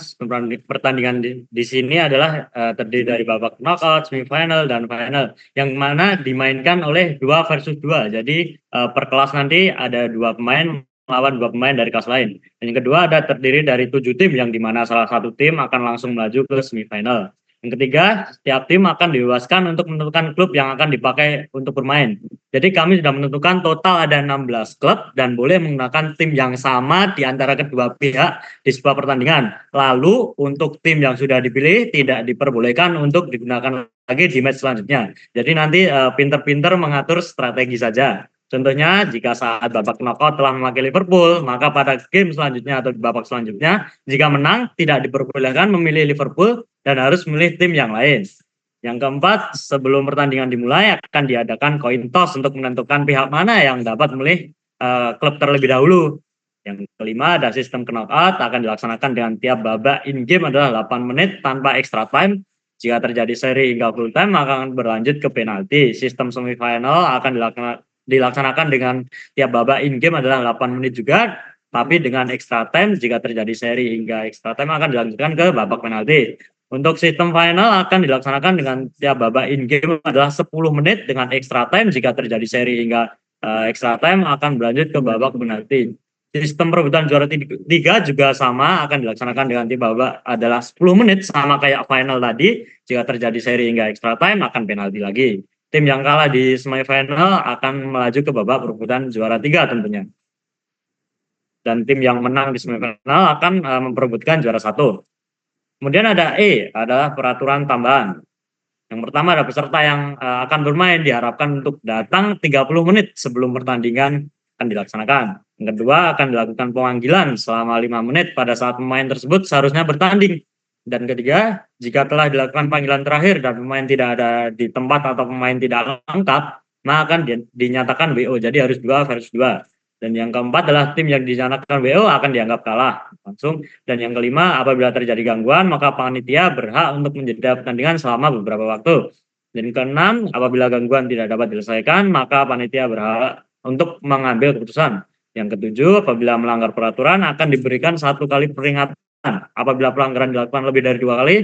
pertandingan di sini adalah terdiri dari babak knockout, semifinal, dan final, yang mana dimainkan oleh 2 versus 2. Jadi per kelas nanti ada 2 pemain melawan 2 pemain dari kelas lain. Dan yang kedua ada terdiri dari 7 tim yang dimana salah satu tim akan langsung melaju ke semifinal. Yang ketiga, setiap tim akan dibebaskan untuk menentukan klub yang akan dipakai untuk bermain. Jadi kami sudah menentukan total ada 16 klub dan boleh menggunakan tim yang sama di antara kedua pihak di sebuah pertandingan. Lalu untuk tim yang sudah dipilih tidak diperbolehkan untuk digunakan lagi di match selanjutnya. Jadi nanti pinter-pinter mengatur strategi saja. Contohnya jika saat babak knockout telah mewakili Liverpool, maka pada game selanjutnya atau di babak selanjutnya, jika menang tidak diperbolehkan memilih Liverpool dan harus memilih tim yang lain. Yang keempat, sebelum pertandingan dimulai akan diadakan coin toss untuk menentukan pihak mana yang dapat memilih klub terlebih dahulu. Yang kelima, ada sistem knockout akan dilaksanakan dengan tiap babak in-game adalah 8 menit tanpa extra time. Jika terjadi seri hingga full time, maka akan berlanjut ke penalti. Sistem semifinal akan dilaksanakan dengan tiap babak in-game adalah 8 menit juga, tapi dengan extra time jika terjadi seri hingga extra time akan dilanjutkan ke babak penalti. Untuk sistem final akan dilaksanakan dengan tiap babak in-game adalah 10 menit dengan extra time jika terjadi seri hingga extra time akan berlanjut ke babak penalti. Sistem perebutan juara 3 juga sama akan dilaksanakan dengan tiap babak adalah 10 menit sama kayak final tadi. Jika terjadi seri hingga extra time akan penalti lagi. Tim yang kalah di semifinal akan melaju ke babak perebutan juara 3 tentunya. Dan tim yang menang di semifinal akan memperebutkan juara 1. Kemudian ada E, adalah peraturan tambahan. Yang pertama ada peserta yang akan bermain diharapkan untuk datang 30 menit sebelum pertandingan akan dilaksanakan. Yang kedua akan dilakukan pemanggilan selama 5 menit pada saat pemain tersebut seharusnya bertanding. Dan ketiga, jika telah dilakukan panggilan terakhir dan pemain tidak ada di tempat atau pemain tidak lengkap, maka akan dinyatakan WO. Jadi harus 2 versus 2. Dan yang keempat adalah tim yang dinyatakan WO akan dianggap kalah langsung. Dan yang kelima, apabila terjadi gangguan, maka panitia berhak untuk menjeda pertandingan selama beberapa waktu. Dan yang keenam, apabila gangguan tidak dapat diselesaikan, maka panitia berhak untuk mengambil keputusan. Yang ketujuh, apabila melanggar peraturan akan diberikan 1 kali peringatan. Apabila pelanggaran dilakukan lebih dari 2 kali,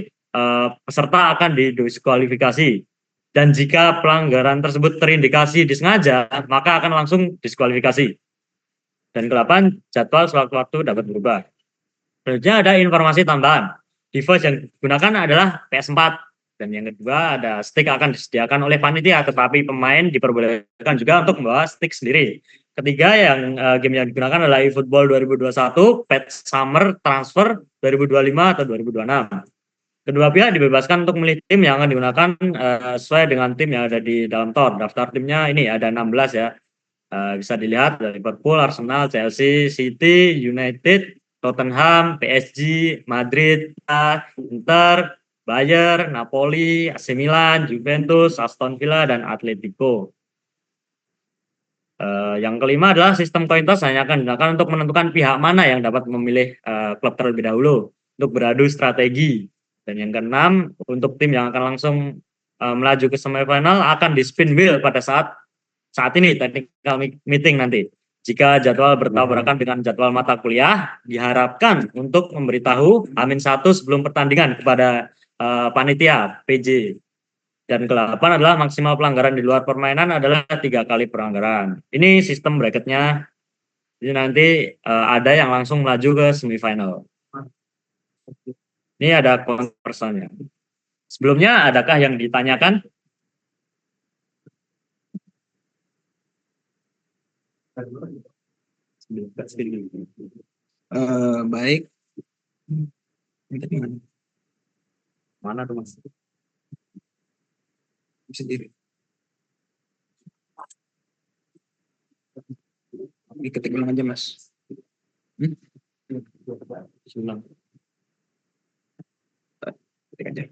peserta akan didiskualifikasi. Dan jika pelanggaran tersebut terindikasi disengaja, maka akan langsung diskualifikasi. Dan ke-8, jadwal sewaktu-waktu dapat berubah. Selanjutnya ada informasi tambahan. Device yang digunakan adalah PS4. Dan yang kedua ada stick akan disediakan oleh panitia, tetapi pemain diperbolehkan juga untuk membawa stick sendiri. Ketiga yang game yang digunakan adalah eFootball 2021, Patch Summer Transfer 2025 atau 2026. Kedua pihak dibebaskan untuk memilih tim yang akan digunakan sesuai dengan tim yang ada di dalam TOR. Daftar timnya ini ada 16 ya. Bisa dilihat dari Liverpool, Arsenal, Chelsea, City, United, Tottenham, PSG, Madrid, Inter, Bayern, Napoli, AC Milan, Juventus, Aston Villa, dan Atletico. Yang kelima adalah sistem coin toss hanya akan digunakan untuk menentukan pihak mana yang dapat memilih klub terlebih dahulu untuk beradu strategi. Dan yang keenam, untuk tim yang akan langsung melaju ke semifinal akan di spin wheel pada saat ini technical meeting nanti. Jika jadwal bertabrakan dengan jadwal mata kuliah, diharapkan untuk memberitahu H-1 sebelum pertandingan kepada panitia PJ. Dan ke-8 adalah maksimal pelanggaran di luar permainan adalah 3 kali pelanggaran. Ini sistem bracketnya. Jadi nanti ada yang langsung melaju ke semifinal. Ini ada konversannya. Sebelumnya adakah yang ditanyakan? Baik. Mana tuh Mas? Sendiri. Diketik ulang aja Mas. Ketik aja.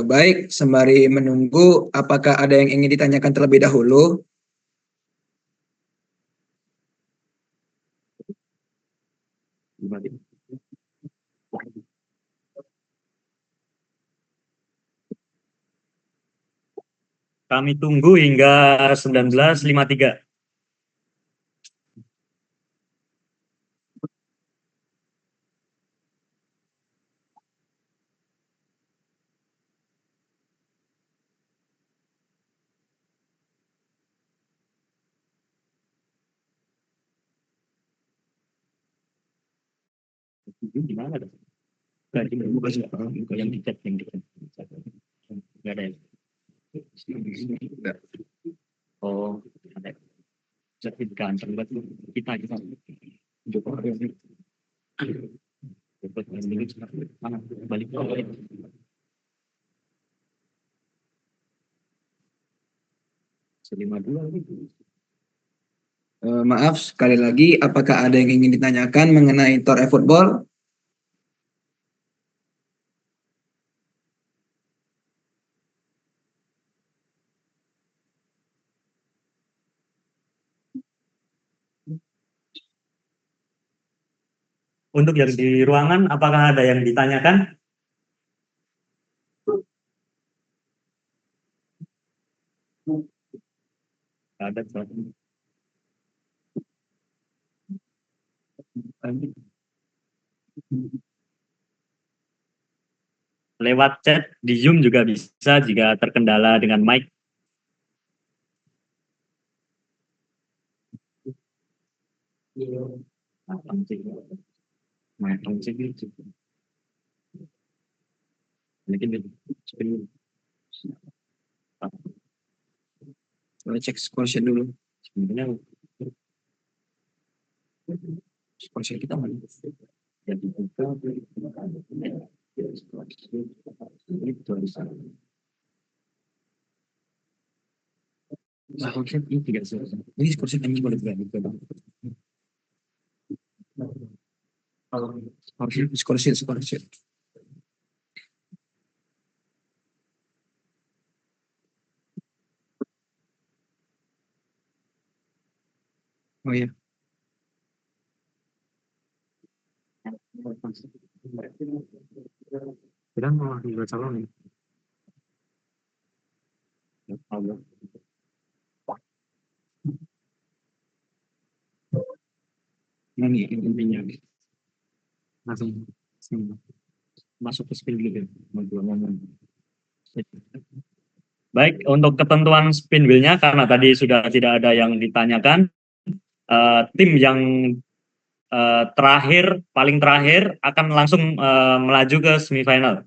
Baik, sembari menunggu, apakah ada yang ingin ditanyakan terlebih dahulu? Kami tunggu hingga 19.53. Gimana dong? Bukan yang di chat, yang di chat. Nggak ada ya? Oh, ada. Jadi ganteng banget kita. Mana balik selima dua Maaf sekali lagi, apakah ada yang ingin ditanyakan mengenai Tor eFootball? untuk yang di ruangan, apakah ada yang ditanyakan? Ada. Lewat chat di Zoom juga bisa jika terkendala dengan mic. Coba cek score sheet dulu. Sebenarnya Score sheet kita mana? yang dibuka itu harus ini tidak selesai. Ini score sheet ini boleh dibuka. Score sheet. Oh iya. Kita mau dibaca calon nih. Ini intinya. Langsung. Masuk ke spin wheel. Baik, untuk ketentuan spin wheel-nya karena tadi sudah tidak ada yang ditanyakan, tim yang paling terakhir akan langsung melaju ke semifinal.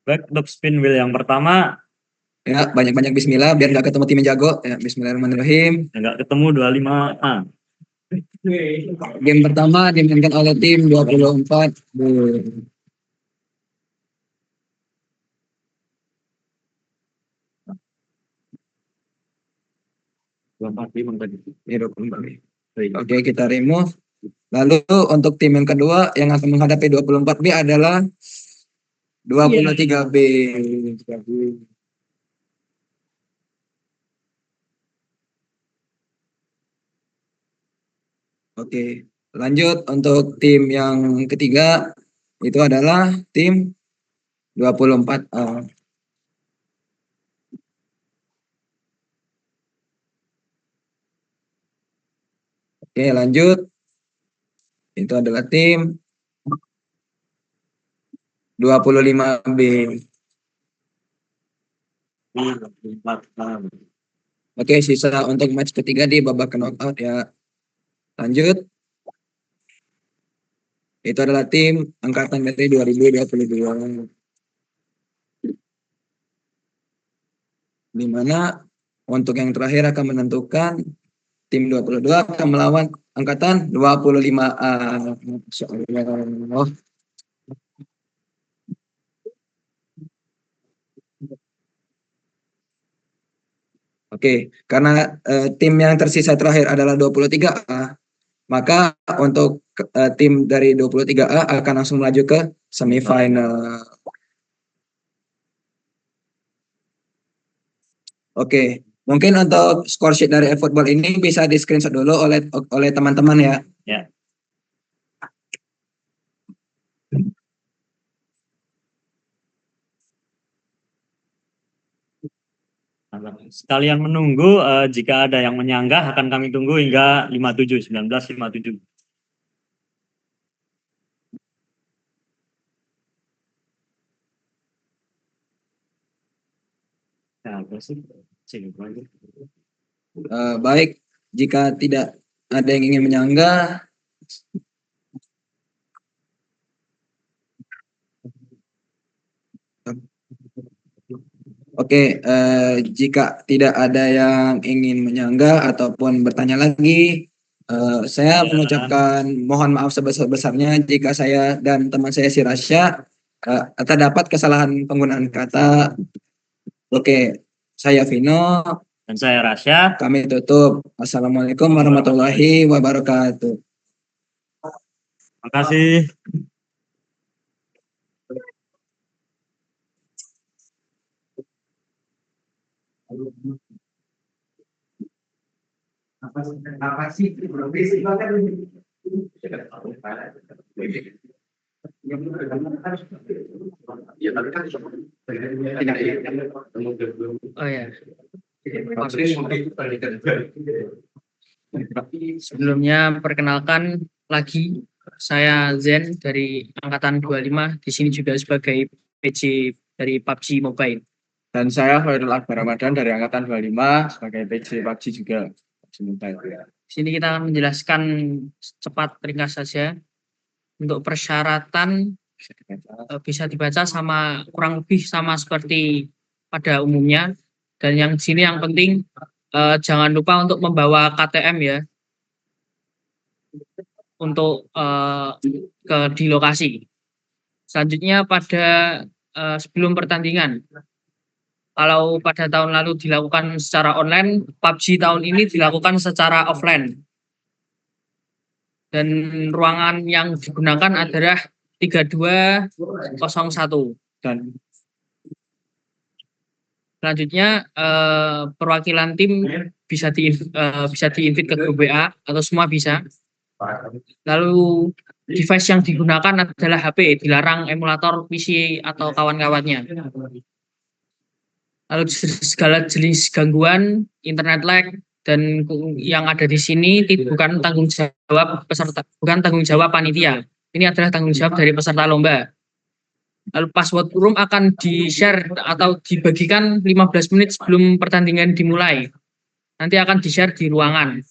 Baik, untuk spin wheel yang pertama, Ya, banyak-banyak bismillah biar nggak ketemu tim yang jago. Ya, bismillahirrahmanirrahim. nggak ketemu 25A. Game pertama dimainkan oleh tim 24. Ya, 24. Oke, kita remove. Lalu untuk tim yang kedua yang akan menghadapi 24B adalah 23B. Oke, lanjut untuk tim yang ketiga itu adalah tim 24A. Oke, lanjut. Itu adalah tim 25B. Oke, sisa untuk match ketiga di babak knockout ya. Lanjut. Itu adalah tim angkatan dari 2022. Di mana untuk yang terakhir akan menentukan tim 22 akan melawan angkatan 25A. Masya Allah. Oke, karena tim yang tersisa terakhir adalah 23A, maka untuk tim dari 23A akan langsung melaju ke semifinal. Oke, mungkin untuk score sheet dari eFootball ini bisa di screenshot dulu oleh teman-teman ya. Ya. Sekalian menunggu, jika ada yang menyanggah akan kami tunggu hingga 1957. Baik, jika tidak ada yang ingin menyanggah, Oke, jika tidak ada yang ingin menyanggah ataupun bertanya lagi, saya mengucapkan mohon maaf sebesar-besarnya jika saya dan teman saya si Rasya terdapat kesalahan penggunaan kata. Oke, saya Vino, Dan saya Rasya. kami tutup. Assalamualaikum warahmatullahi wabarakatuh. Terima kasih. Oh ya. Sebelumnya perkenalkan lagi, saya Zen dari angkatan 25, di sini juga sebagai PJ dari PUBG Mobile. Dan saya Khairul Akbar Ramadan dari angkatan 25 sebagai PJ PUBG juga. Di sini kita akan menjelaskan cepat ringkas saja. Untuk persyaratan bisa dibaca sama kurang lebih sama seperti pada umumnya. Dan yang di sini yang penting jangan lupa untuk membawa KTM ya untuk di lokasi. Selanjutnya pada sebelum pertandingan. Kalau pada tahun lalu dilakukan secara online, PUBG tahun ini dilakukan secara offline. Dan ruangan yang digunakan adalah 3201. Dan selanjutnya perwakilan tim bisa di-invite ke grup WA atau semua bisa. Lalu device yang digunakan adalah HP, dilarang emulator PC atau kawan-kawannya. Lalu segala jenis gangguan, internet lag, dan yang ada di sini bukan tanggung jawab peserta, bukan tanggung jawab panitia. Ini adalah tanggung jawab dari peserta lomba. Lalu password room akan di-share atau dibagikan 15 menit sebelum pertandingan dimulai. Nanti akan di-share di ruangan.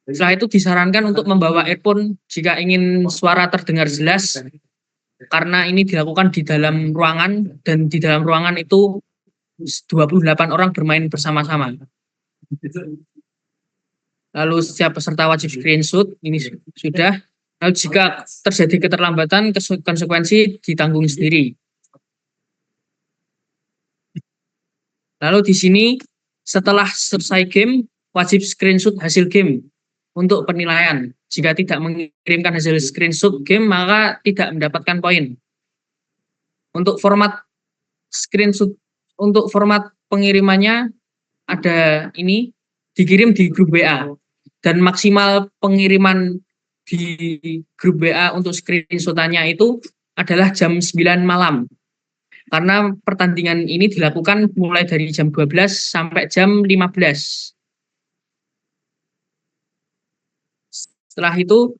Setelah itu disarankan untuk membawa earphone jika ingin suara terdengar jelas, karena ini dilakukan di dalam ruangan, dan di dalam ruangan itu 28 orang bermain bersama-sama. Lalu setiap peserta wajib screenshot, ini sudah. Lalu jika terjadi keterlambatan, konsekuensi ditanggung sendiri. Lalu di sini setelah selesai game, wajib screenshot hasil game untuk penilaian. Jika tidak mengirimkan hasil screenshot game, maka tidak mendapatkan poin. Untuk format screenshot, untuk format pengirimannya ada ini, dikirim di grup WA, dan maksimal pengiriman di grup WA untuk screenshot-nya itu adalah jam 9 malam. Karena pertandingan ini dilakukan mulai dari jam 12 sampai jam 15. Setelah itu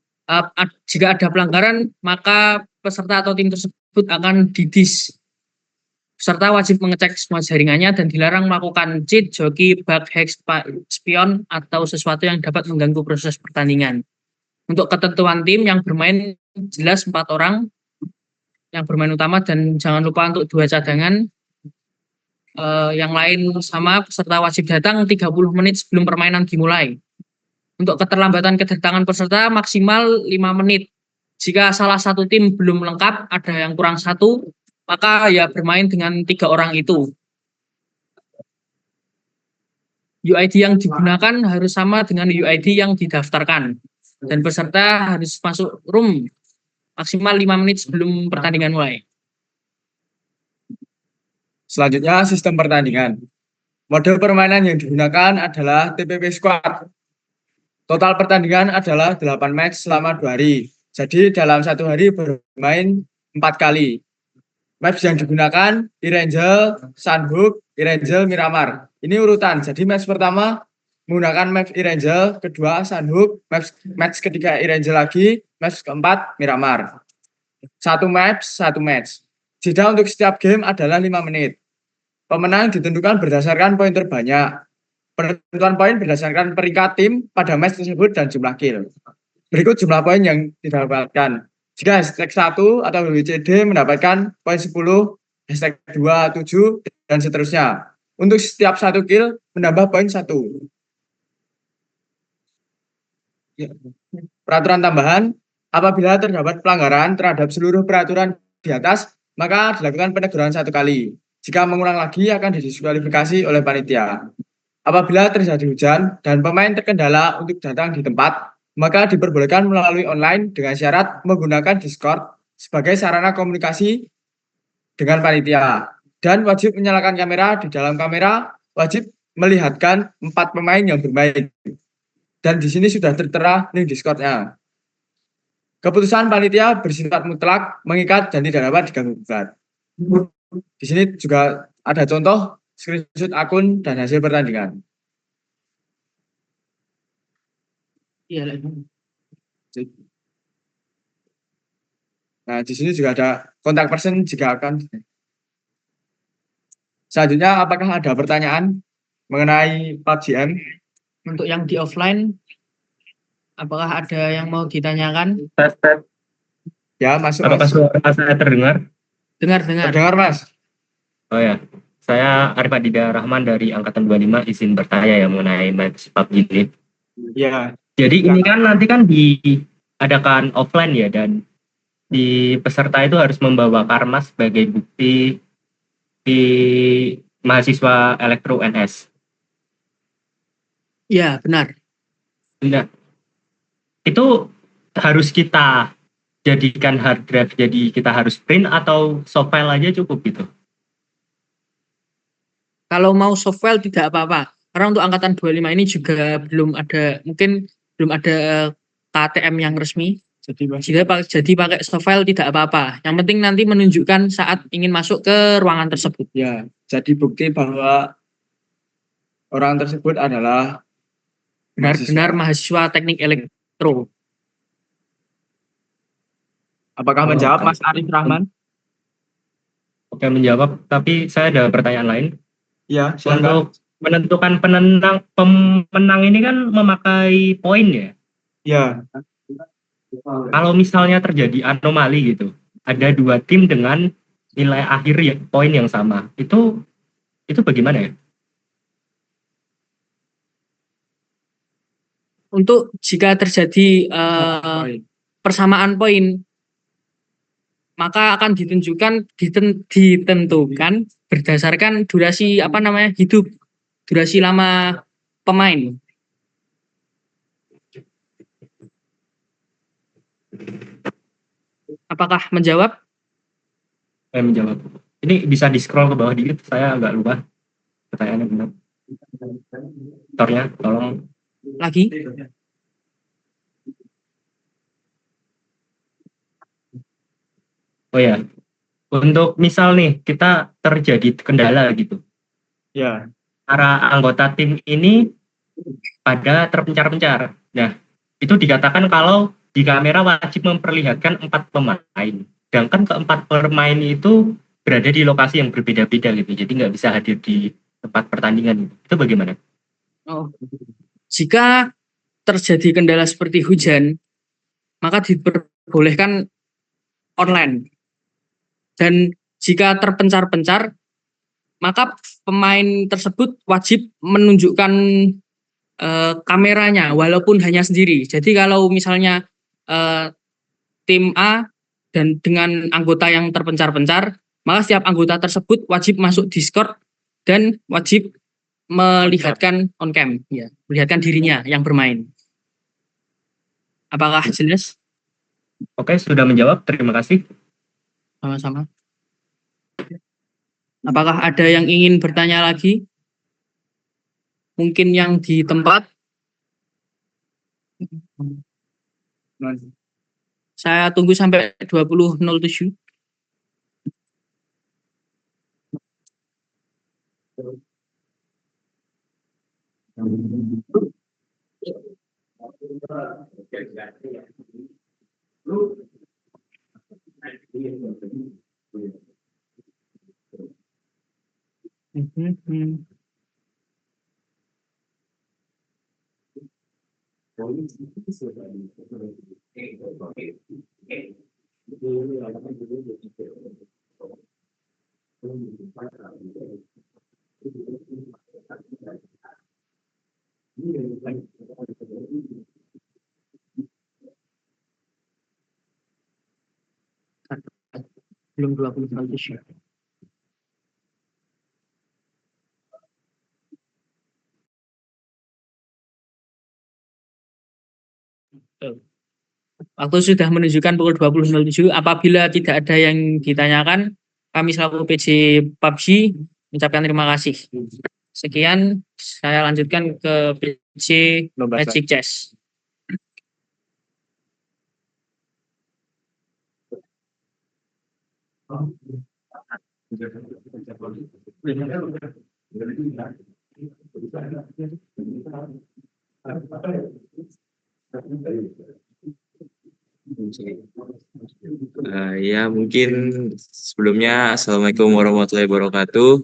jika ada pelanggaran, maka peserta atau tim tersebut akan didis. Peserta wajib mengecek semua jaringannya dan dilarang melakukan cheat, joki, bug, hack, spion, atau sesuatu yang dapat mengganggu proses pertandingan. Untuk ketentuan tim yang bermain jelas 4 orang yang bermain utama, dan jangan lupa untuk 2 cadangan. Yang lain sama, peserta wajib datang 30 menit sebelum permainan dimulai. Untuk keterlambatan kedatangan peserta maksimal 5 menit. Jika salah satu tim belum lengkap, ada yang kurang 1, maka ya bermain dengan 3 orang itu. UID yang digunakan harus sama dengan UID yang didaftarkan. Dan peserta harus masuk room maksimal 5 menit sebelum pertandingan mulai. selanjutnya sistem pertandingan. Mode permainan yang digunakan adalah TPP Squad. Total pertandingan adalah 8 match selama 2 hari. Jadi dalam 1 hari bermain 4 kali. Maps yang digunakan Irangel, Sunhook, Irangel, Miramar. Ini urutan. Jadi match pertama menggunakan map Irangel, kedua Sunhook, match ketiga Irangel lagi, match keempat Miramar. 1 match. Jeda untuk setiap game adalah 5 menit. Pemenang ditentukan berdasarkan poin terbanyak. Penentuan poin berdasarkan peringkat tim pada match tersebut dan jumlah kill. Berikut jumlah poin yang didapatkan. Jika hashtag 1 atau WCD mendapatkan poin 10, hashtag 2 7, dan seterusnya. Untuk setiap 1 kill menambah poin 1. Ya. Peraturan tambahan, apabila terdapat pelanggaran terhadap seluruh peraturan di atas, maka dilakukan peneguran 1 kali. Jika mengulang lagi akan didiskualifikasi oleh panitia. Apabila terjadi hujan dan pemain terkendala untuk datang di tempat, maka diperbolehkan melalui online dengan syarat menggunakan Discord sebagai sarana komunikasi dengan panitia. Dan wajib menyalakan kamera. Di dalam kamera wajib melihatkan 4 pemain yang bermain. Dan di sini sudah tertera link Discord-nya. Keputusan panitia bersifat mutlak, mengikat, dan tidak dapat diganggu-gugat. Di sini juga ada contoh screenshot akun dan hasil pertandingan. Iya. Nah, di sini juga ada kontak person jika akan. Selanjutnya, apakah ada pertanyaan mengenai PUBG M? Untuk yang di offline, apakah ada yang mau ditanyakan? Tes. Ya, masuk Apakah Mas. suara saya terdengar? Dengar. Terdengar Mas. Oh ya, saya Arif Adida Rahman dari Angkatan 25 izin bertanya ya mengenai match PUBG ini. Ya. Jadi ini kan nanti kan diadakan offline ya, dan di peserta itu harus membawa karmas sebagai bukti di mahasiswa elektro NS. Iya, benar. Nah, itu harus kita jadikan hard drive, jadi kita harus print atau soft file aja cukup gitu? Kalau mau soft file tidak apa-apa. Karena untuk angkatan 25 ini juga mungkin belum ada KTM yang resmi. Jadi pakai soft file tidak apa-apa. Yang penting nanti menunjukkan saat ingin masuk ke ruangan tersebut. Ya, jadi bukti bahwa orang tersebut adalah Benar-benar mahasiswa teknik elektro. Apakah menjawab Mas Arif Rahman? Oke, menjawab, tapi saya ada pertanyaan lain. Ya, silakan. Untuk menentukan pemenang ini kan memakai poin ya. Ya. Kalau misalnya terjadi anomali gitu, ada 2 tim dengan nilai akhir ya, poin yang sama, itu bagaimana ya? Untuk jika terjadi persamaan poin, maka akan ditentukan berdasarkan durasi hidup, durasi lama pemain. Apakah menjawab? Saya menjawab. Ini bisa di scroll ke bawah dikit, saya agak lupa pertanyaannya benar. Tornya, tolong. Lagi? Oh ya, untuk misal nih kita terjadi kendala gitu, Ya. para anggota tim ini pada terpencar-pencar. Nah, itu dikatakan kalau di kamera wajib memperlihatkan 4 pemain. Sedangkan keempat pemain itu berada di lokasi yang berbeda-beda gitu, jadi nggak bisa hadir di tempat pertandingan. Itu bagaimana? Oh. Jika terjadi kendala seperti hujan, maka diperbolehkan online. Dan jika terpencar-pencar, maka pemain tersebut wajib menunjukkan kameranya walaupun hanya sendiri. Jadi kalau misalnya tim A dan dengan anggota yang terpencar-pencar, maka setiap anggota tersebut wajib masuk Discord dan wajib melihatkan on cam, ya, melihatkan dirinya yang bermain. Apakah jelas? Oke, sudah menjawab. Terima kasih. Sama-sama. Apakah ada yang ingin bertanya lagi? Mungkin yang di tempat. Saya tunggu sampai 20.07. Belum 20 100. Waktu sudah menunjukkan pukul 20.07. Apabila tidak ada yang ditanyakan, kami selaku PJ PUBG mengucapkan terima kasih. Sekian, saya lanjutkan ke PJ Magic Chess. Ya, mungkin sebelumnya Assalamualaikum warahmatullahi wabarakatuh.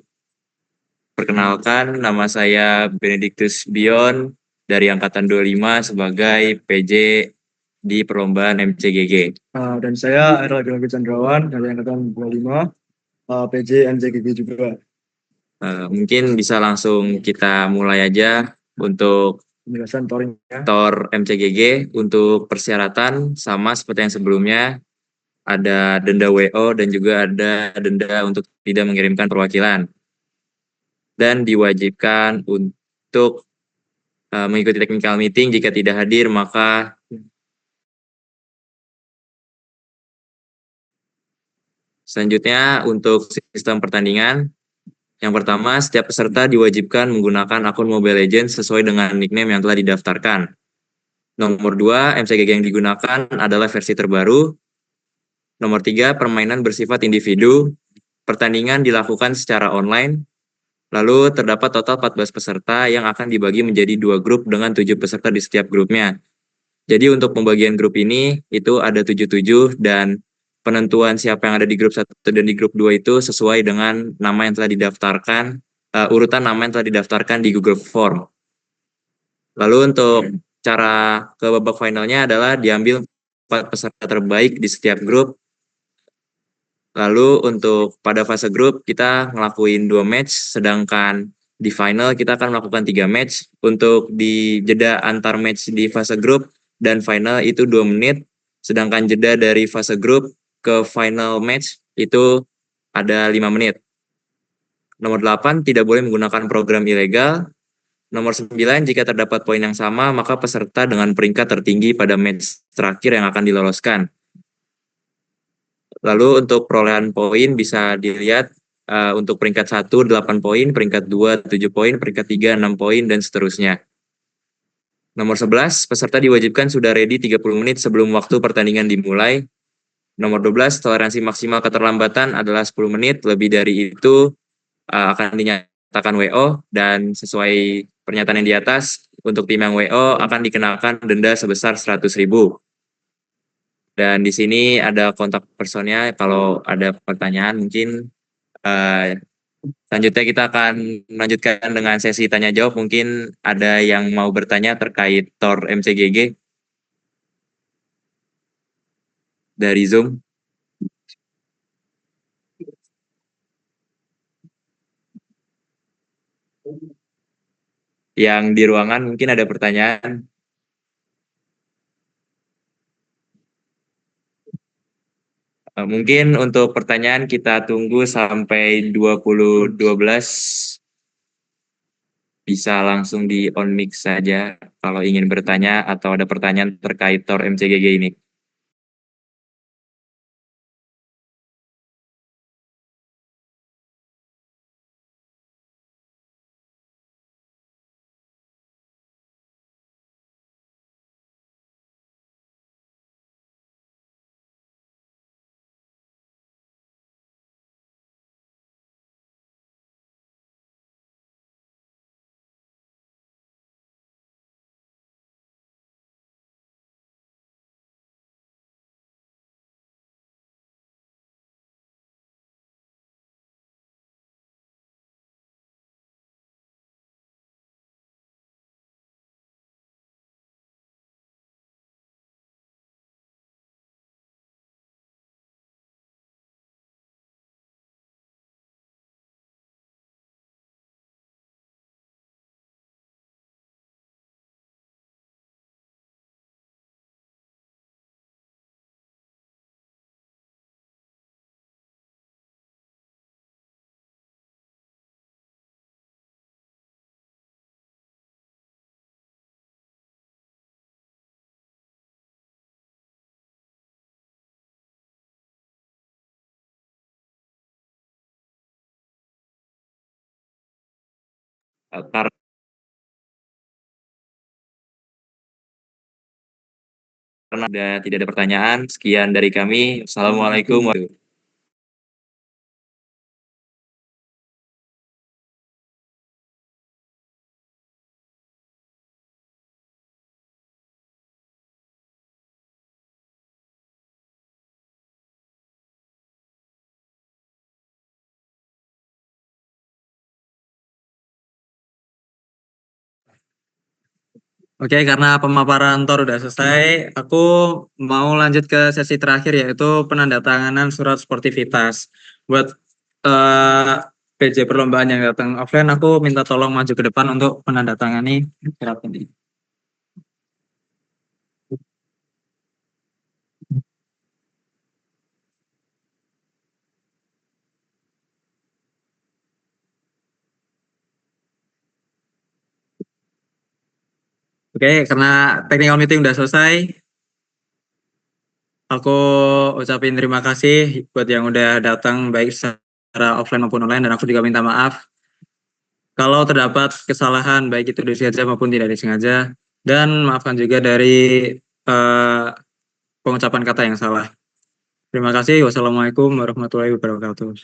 Perkenalkan, nama saya Benedictus Bion dari Angkatan 25 sebagai PJ di perlombaan MCGG. Dan saya Erlangga Chandrawan dari Angkatan 25, PJ MCGG juga. Mungkin bisa langsung kita mulai aja untuk Penjelasan touringnya. Tor MCGG. Untuk persyaratan sama seperti yang sebelumnya, ada denda WO dan juga ada denda untuk tidak mengirimkan perwakilan. Dan diwajibkan untuk mengikuti technical meeting. Jika tidak hadir, maka selanjutnya untuk sistem pertandingan. Yang pertama, setiap peserta diwajibkan menggunakan akun Mobile Legends sesuai dengan nickname yang telah didaftarkan. Nomor 2, MCGG yang digunakan adalah versi terbaru. Nomor 3, permainan bersifat individu. Pertandingan dilakukan secara online. Lalu terdapat total 14 peserta yang akan dibagi menjadi 2 grup dengan 7 peserta di setiap grupnya. Jadi untuk pembagian grup ini itu ada 77 dan penentuan siapa yang ada di grup 1 dan di grup 2 itu sesuai dengan nama yang telah didaftarkan, urutan nama yang telah didaftarkan di Google Form. Lalu untuk cara ke babak finalnya adalah diambil 4 peserta terbaik di setiap grup. Lalu untuk pada fase grup kita ngelakuin 2 match, sedangkan di final kita akan melakukan 3 match. Untuk di jeda antar match di fase grup dan final itu 2 menit, sedangkan jeda dari fase grup ke final match itu ada 5 menit. Nomor 8, tidak boleh menggunakan program ilegal. Nomor 9, jika terdapat poin yang sama, maka peserta dengan peringkat tertinggi pada match terakhir yang akan diloloskan. Lalu untuk perolehan poin bisa dilihat untuk peringkat 1, 8 poin, peringkat 2, 7 poin, peringkat 3, 6 poin, dan seterusnya. Nomor 11, peserta diwajibkan sudah ready 30 menit sebelum waktu pertandingan dimulai. Nomor 12, toleransi maksimal keterlambatan adalah 10 menit, lebih dari itu akan dinyatakan WO, dan sesuai pernyataan yang di atas, untuk tim yang WO akan dikenakan denda sebesar 100.000. Dan di sini ada kontak personnya, kalau ada pertanyaan mungkin selanjutnya kita akan melanjutkan dengan sesi tanya jawab. Mungkin ada yang mau bertanya terkait Tor MCGG dari Zoom. Yang di ruangan mungkin ada pertanyaan. Mungkin untuk pertanyaan kita tunggu sampai 20.12. Bisa langsung di on mic saja kalau ingin bertanya atau ada pertanyaan terkait Tor MCGG ini. Karena tidak ada pertanyaan, sekian dari kami. Assalamualaikum warahmatullahi wabarakatuh. Oke, karena pemaparan Tor udah selesai, aku mau lanjut ke sesi terakhir yaitu penandatanganan surat sportivitas. Buat PJ perlombaan yang datang offline, aku minta tolong maju ke depan untuk menandatangani surat ini. Oke, karena technical meeting udah selesai, aku ucapin terima kasih buat yang udah datang baik secara offline maupun online, dan aku juga minta maaf kalau terdapat kesalahan baik itu disengaja maupun tidak disengaja, dan maafkan juga dari pengucapan kata yang salah. Terima kasih. Wassalamualaikum warahmatullahi wabarakatuh.